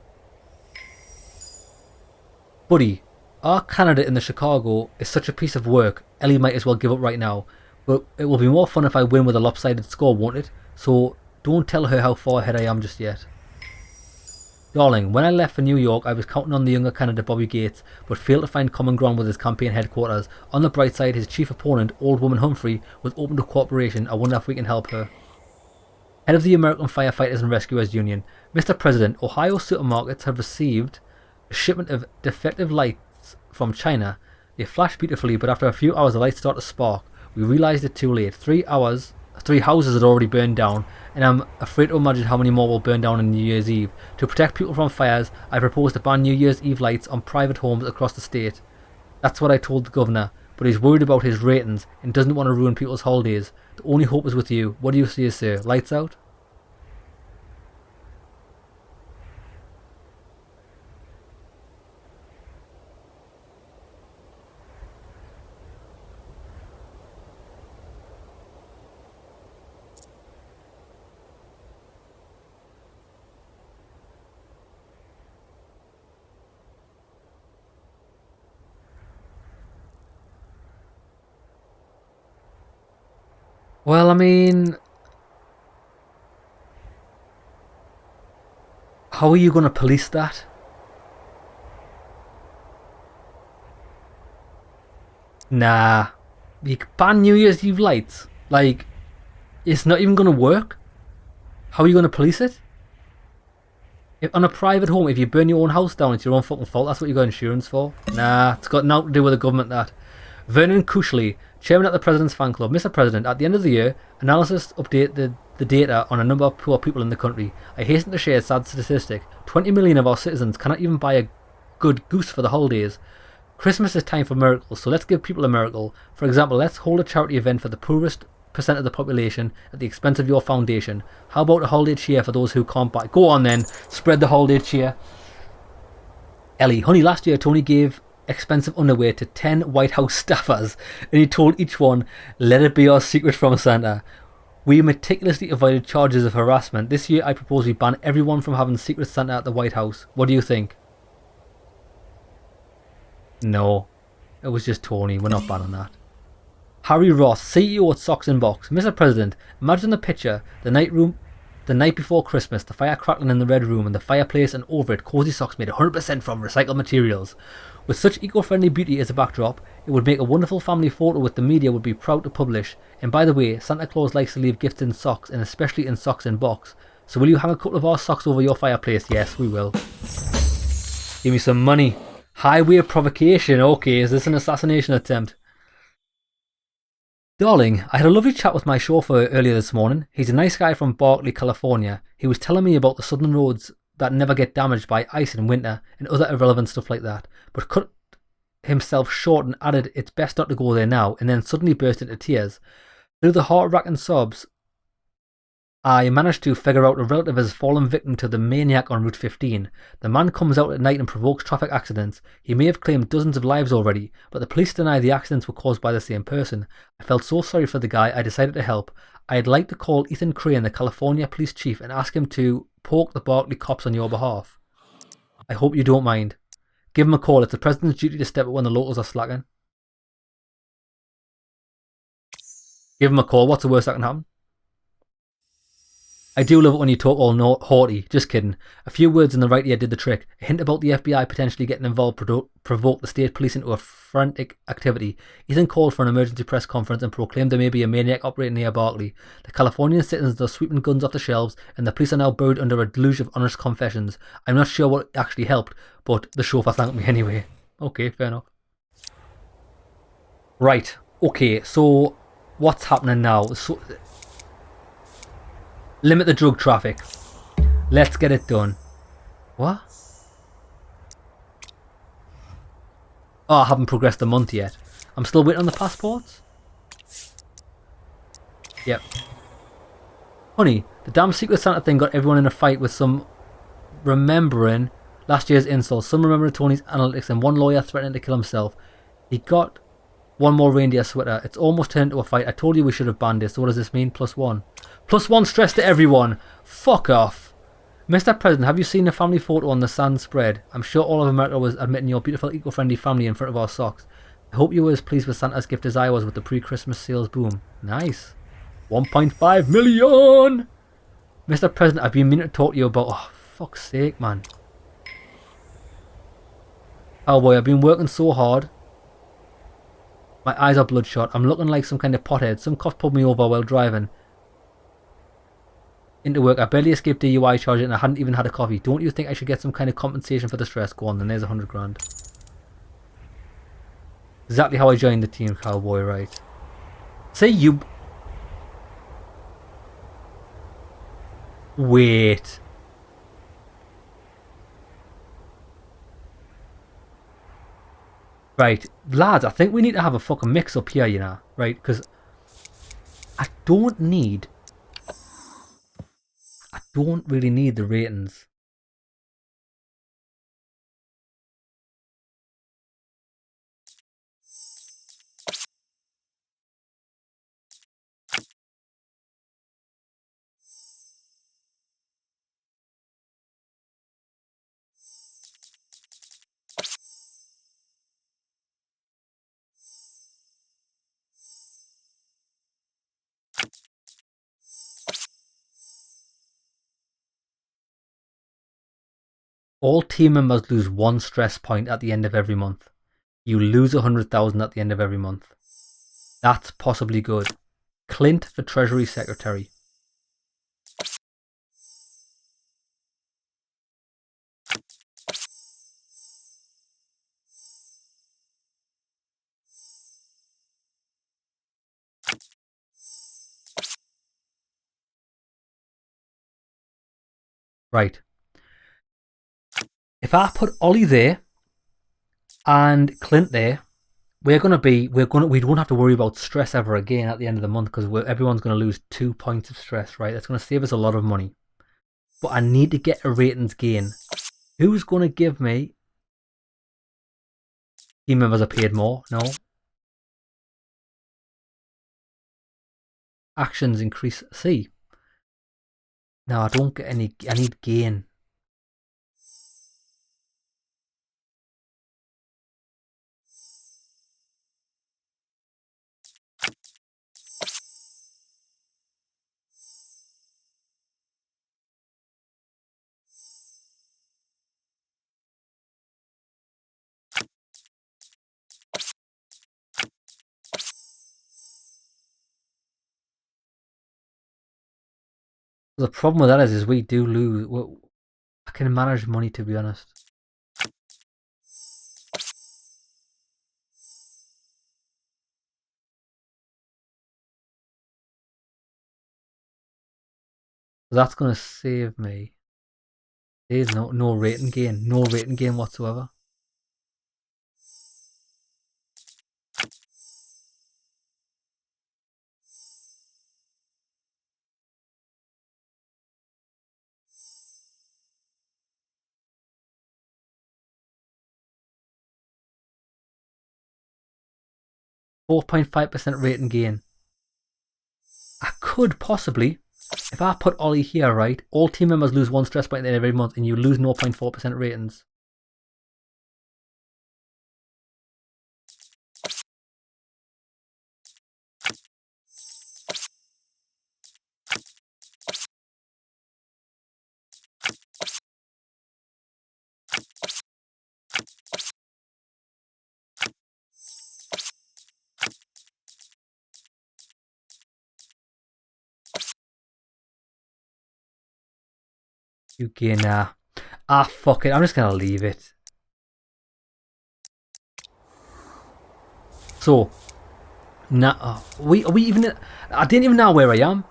S1: Buddy, our candidate in the Chicago is such a piece of work, Ellie might as well give up right now. But it will be more fun if I win with a lopsided score, won't it? So don't tell her how far ahead I am just yet. Darling, when I left for New York, I was counting on the younger candidate Bobby Gates, but failed to find common ground with his campaign headquarters. On the bright side, his chief opponent, old woman Humphrey, was open to cooperation. I wonder if we can help her. Head of the American Firefighters and Rescuers Union. Mr. President, Ohio supermarkets have received a shipment of defective lights from China. They flash beautifully, but after a few hours the lights start to spark. We realised it too late. 3 houses had already burned down, and I'm afraid to imagine how many more will burn down on New Year's Eve. To protect people from fires, I propose to ban New Year's Eve lights on private homes across the state. That's what I told the governor, but he's worried about his ratings and doesn't want to ruin people's holidays. The only hope is with you. What do you say, sir? Lights out? Well, I mean, how are you going to police that? Nah. You can ban New Year's Eve lights. Like, it's not even going to work. How are you going to police it? If on a private home, if you burn your own house down, it's your own fucking fault. That's what you got insurance for. Nah, it's got nothing to do with the government, that. Vernon Cushley, chairman at the President's Fan Club. Mr. President, at the end of the year, analysts update the data on a number of poor people in the country. I hasten to share a sad statistic. 20 million of our citizens cannot even buy a good goose for the holidays. Christmas is time for miracles, so let's give people a miracle. For example, let's hold a charity event for the poorest percent of the population at the expense of your foundation. How about a holiday cheer for those who can't buy? Go on then, spread the holiday cheer. Ellie, honey, last year Tony gave expensive underwear to 10 White House staffers, and he told each one, let it be our secret from Santa. We meticulously avoided charges of harassment. This year I propose we ban everyone from having Secret Santa at the White House. What do you think? No, it was just Tony. We're not banning that. Harry Ross, CEO at Socks in Box. Mr. President, imagine the picture. The night before Christmas, the fire crackling in the red room and the fireplace, and over it, cozy socks made 100% from recycled materials. With such eco-friendly beauty as a backdrop, it would make a wonderful family photo which the media would be proud to publish. And by the way, Santa Claus likes to leave gifts in socks, and especially in Socks in Box. So will you hang a couple of our socks over your fireplace? Yes, we will. Give me some money. Highway provocation. Okay, is this an assassination attempt? Darling, I had a lovely chat with my chauffeur earlier this morning. He's a nice guy from Berkeley, California. He was telling me about the southern roads that never get damaged by ice in winter and other irrelevant stuff like that, but cut himself short and added it's best not to go there now, and then suddenly burst into tears. Through the heart-wracking sobs, I managed to figure out a relative has fallen victim to the maniac on Route 15. The man comes out at night and provokes traffic accidents. He may have claimed dozens of lives already, but the police deny the accidents were caused by the same person. I felt so sorry for the guy, I decided to help. I'd like to call Ethan Crane, the California police chief, and ask him to poke the Berkeley cops on your behalf. I hope you don't mind. Give him a call. It's the president's duty to step up when the locals are slacking. Give him a call. What's the worst that can happen? I do love it when you talk all haughty. Just kidding. A few words in the right ear did the trick. A hint about the FBI potentially getting involved provoked the state police into a frantic activity. Ethan called for an emergency press conference and proclaimed there may be a maniac operating near Berkeley. The Californian citizens are sweeping guns off the shelves, and the police are now buried under a deluge of honest confessions. I'm not sure what actually helped, but the chauffeur thanked me anyway. Okay, fair enough. Right. Okay, so what's happening now? So, limit the drug traffic. Let's get it done. What? Oh, I haven't progressed a month yet. I'm still waiting on the passports? Yep. Honey, the damn Secret Santa thing got everyone in a fight with some remembering last year's insults, some remembering Tony's analytics, and one lawyer threatening to kill himself. He got one more reindeer sweater. It's almost turned into a fight. I told you we should have banned it. So what does this mean? +1. +1 stress to everyone. Fuck off. Mr. President, have you seen the family photo on the sand spread? I'm sure all of America was admitting your beautiful eco-friendly family in front of our socks. I hope you were as pleased with Santa's gift as I was with the pre-Christmas sales boom. Nice. 1.5 million! Mr. President, I've been meaning to talk to you about... Oh, fuck's sake, man. Oh boy, I've been working so hard. My eyes are bloodshot. I'm looking like some kind of pothead. Some cop pulled me over while driving into work. I barely escaped DUI charge and I hadn't even had a coffee. Don't you think I should get some kind of compensation for the stress? Go on then, there's 100 grand. Exactly how I joined the team, cowboy, right? Say you... Wait. Right, lads, I think we need to have a fucking mix up here, you know, right? Because I don't really need the ratings. All team members lose 1 stress point at the end of every month. You lose 100,000 at the end of every month. That's possibly good. Clint for Treasury Secretary. Right. If I put Ollie there and Clint there, we don't have to worry about stress ever again at the end of the month because everyone's going to lose 2 points of stress, right? That's going to save us a lot of money. But I need to get a ratings gain. Who's going to give me... Team members are paid more? No. Actions increase C. No, I don't get any... I need gain.
S2: The problem with that is we do lose. Well, I can manage money, to be honest. That's going to save me. There's no rating gain. No rating gain whatsoever. .5% rating gain. I could possibly, if I put Ollie here, right, all team members lose 1 stress point every month and you lose 0.4% ratings. You gain, fuck it, I'm just gonna leave it. So, now, we even, I didn't even know where I am.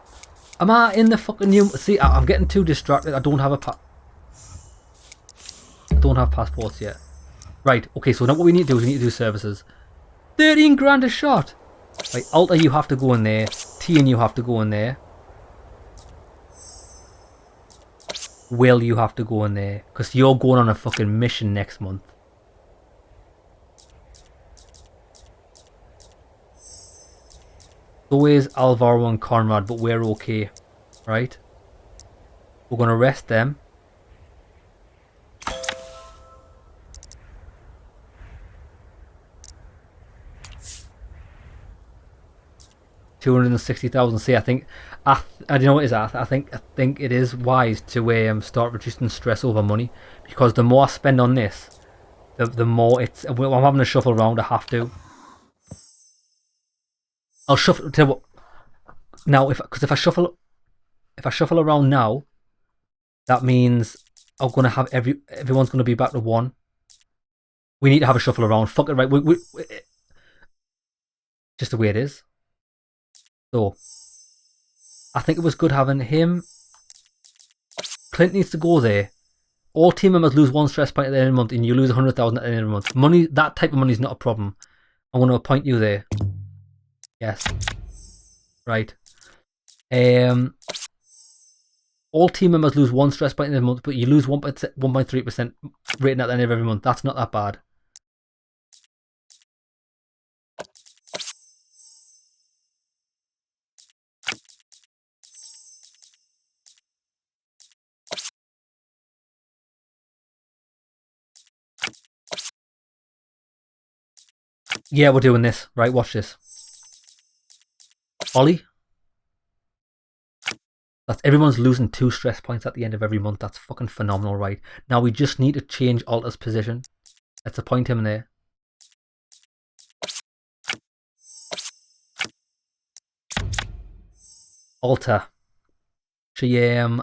S2: Am I in the fucking new, see, I'm getting too distracted, I don't have passports yet. Right, okay, so now what we need to do is we need to do services. 13 grand a shot! Right, Alta, you have to go in there. T and you have to go in there. Will, you have to go in there. Because you're going on a fucking mission next month. So is Alvaro and Conrad, but we're okay. Right? We're going to rest them. $260,000. See, I think, I don't know what it is. I think it is wise to start reducing stress over money, because the more I spend on this, the more it's. I'm having to shuffle around. I have to. I'll shuffle. Now, if I shuffle around now, that means I'm gonna have everyone's gonna be back to 1. We need to have a shuffle around. Fuck it, right? Just the way it is. So, I think it was good having him. Clint needs to go there. All team members lose 1 stress point at the end of the month, and you lose 100,000 at the end of the month. Money, that type of money is not a problem. I'm going to appoint you there. Yes. Right. All team members lose 1 stress point at the end of the month, but you lose 1.3% rating at the end of every month. That's not that bad. Yeah, we're doing this. Right, watch this. Ollie. That's everyone's losing 2 stress points at the end of every month. That's fucking phenomenal, right? Now we just need to change Alta's position. Let's appoint him there. Alta. She I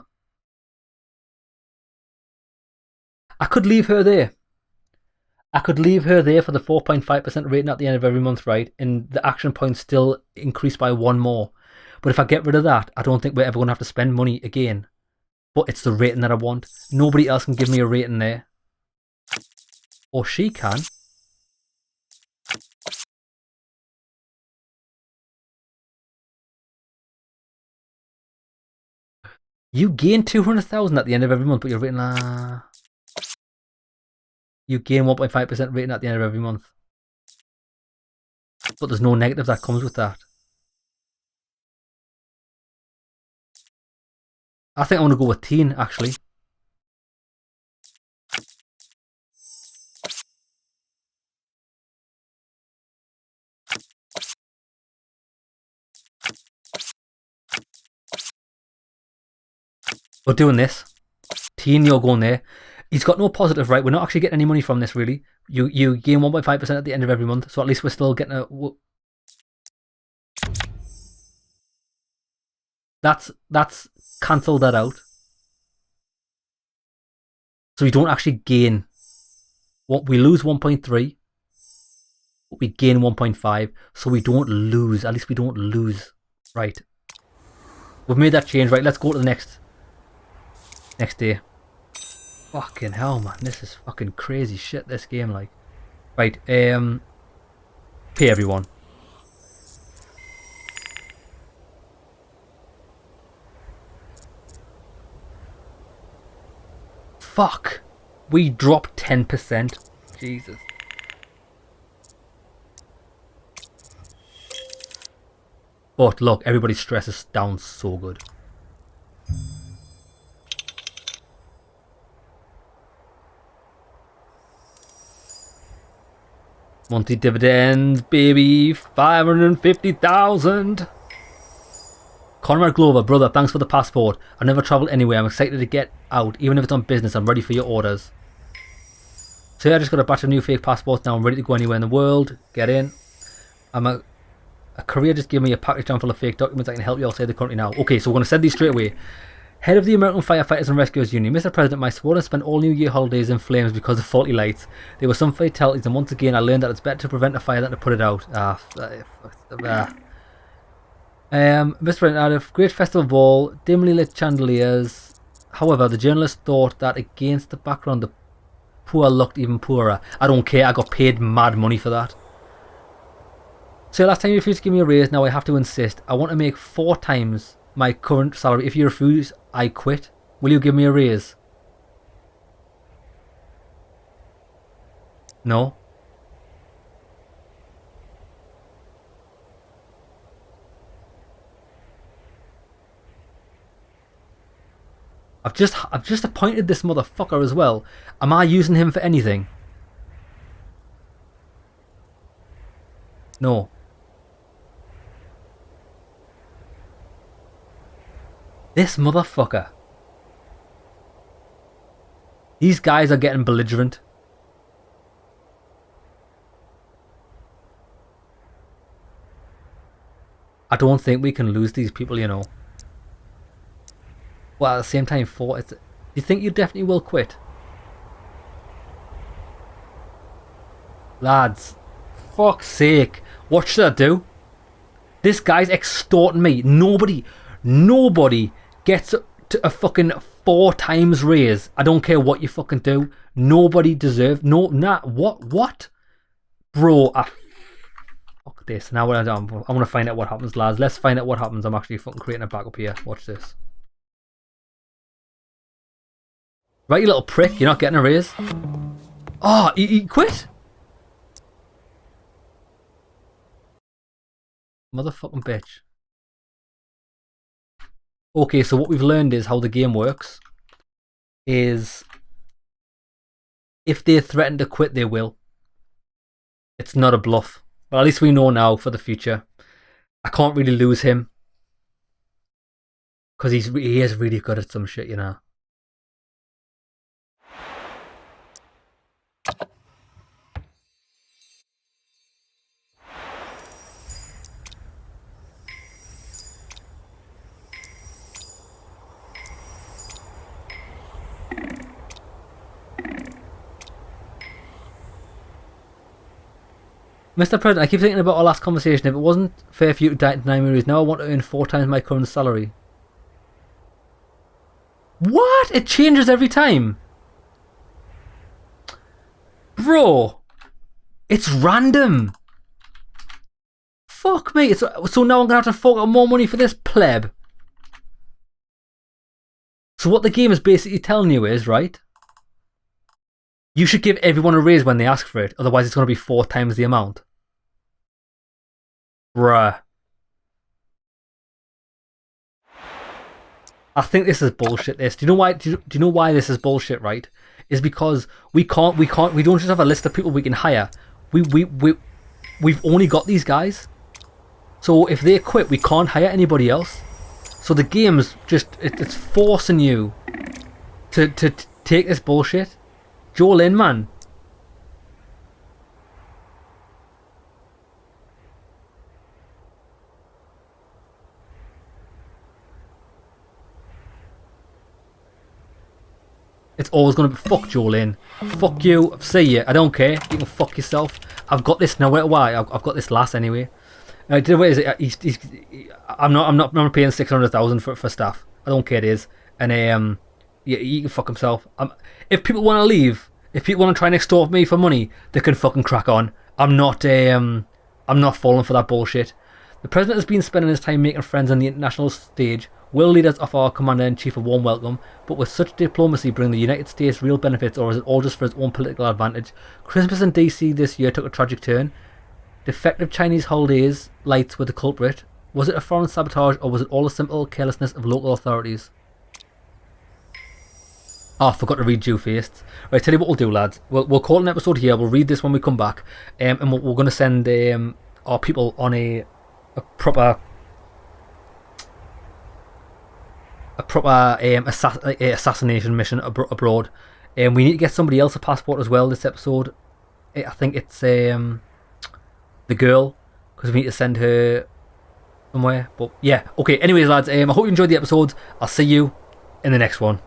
S2: could leave her there. I could leave her there for the 4.5% rating at the end of every month, right? And the action points still increase by 1 more. But if I get rid of that, I don't think we're ever going to have to spend money again. But it's the rating that I want. Nobody else can give me a rating there. Or she can. You gain 200,000 at the end of every month, but you're rating... You gain 1.5% rating at the end of every month. But there's no negative that comes with that. I think I want to go with teen, actually. We're doing this. Teen, you're going there. He's got no positive, right? We're not actually getting any money from this, really. You gain 1.5% at the end of every month, so at least we're still getting a...
S1: That's cancelled that out. So we don't actually gain. What we lose 1.3, but we gain 1.5. So we don't lose. At least we don't lose. Right. We've made that change. Right. Let's go to the next day. Fucking hell, man. This is fucking crazy shit. This game, like. Right. Pay everyone. Fuck. We dropped 10%. Jesus. But look, everybody's stress is down so good. Monthly dividends, baby. 550,000. Conrad Glover, brother, thanks for the passport. I've never travelled anywhere. I'm excited to get out. Even if it's on business, I'm ready for your orders. So yeah, I just got a batch of new fake passports. Now I'm ready to go anywhere in the world. Get in. I'm a courier just gave me a package down full of fake documents. I can help you outside the country now. Okay, so we're going to send these straight away. Head of the American Firefighters and Rescuers Union. Mr. President, my sworn spent all New Year holidays in flames because of faulty lights. There were some fatalities, and once again I learned that it's better to prevent a fire than to put it out. Mr. President, I had a great festival ball, dimly lit chandeliers. However, the journalist thought that against the background, the poor looked even poorer. I don't care, I got paid mad money for that. So last time you refused to give me a raise, now I have to insist. I want to make 4 times my current salary. If you refuse, I quit. Will you give me a raise? No. I've just appointed this motherfucker as well. Am I using him for anything? No. This motherfucker. These guys are getting belligerent. I don't think we can lose these people, you know. Well, at the same time, do you think you definitely will quit? Lads, fuck's sake. What should I do? This guy's extorting me. Nobody gets to a fucking 4 times raise. I don't care what you fucking do. Nobody deserves. What? Bro, fuck this. Now what I want to find out what happens, lads. Let's find out what happens. I'm actually fucking creating a backup here. Watch this. Right, you little prick. You're not getting a raise. Oh, he quit? Motherfucking bitch. Okay, so what we've learned is how the game works. Is if they threaten to quit, they will. It's not a bluff. But at least we know now for the future. I can't really lose him. Because he is really good at some shit, you know. Mr. President, I keep thinking about our last conversation. If it wasn't fair for you to deny me raise, now I want to earn 4 times my current salary. What? It changes every time? Bro, it's random. Fuck me. So now I'm going to have to fork out more money for this pleb. So what the game is basically telling you is, right? You should give everyone a raise when they ask for it. Otherwise, it's going to be 4 times the amount. Bruh. I think this is bullshit. Do you know why? Do you know why this is bullshit? Right? Is because we don't just have a list of people we can hire. We've only got these guys. So if they quit, we can't hire anybody else. So the game's just it's forcing you to take this bullshit. Joel in, man. It's always going to be fuck Jolene. Fuck you. See ya. I don't care. You can fuck yourself. I've got this now. Why? I've got this lass anyway. What is it? I'm not paying 600,000 for staff. I don't care. It is. And yeah, he can fuck himself. If people want to leave, if people want to try and extort me for money, they can fucking crack on. I'm not falling for that bullshit. The president has been spending his time making friends on the international stage. Will leaders offer our commander-in-chief a warm welcome, but with such diplomacy bring the United States real benefits, or is it all just for his own political advantage? Christmas in DC this year took a tragic turn. Defective Chinese holidays lights were the culprit. Was it a foreign sabotage, or was it all a simple carelessness of local authorities? Oh, I forgot to read Due-Faced. Right, tell you what we'll do, lads. We'll call an episode here. We'll read this when we come back, and we're going to send our people on a proper assassination mission abroad. And we need to get somebody else a passport as well this episode. I think it's the girl, because we need to send her somewhere. But yeah, okay. Anyways, lads, I hope you enjoyed the episode. I'll see you in the next one.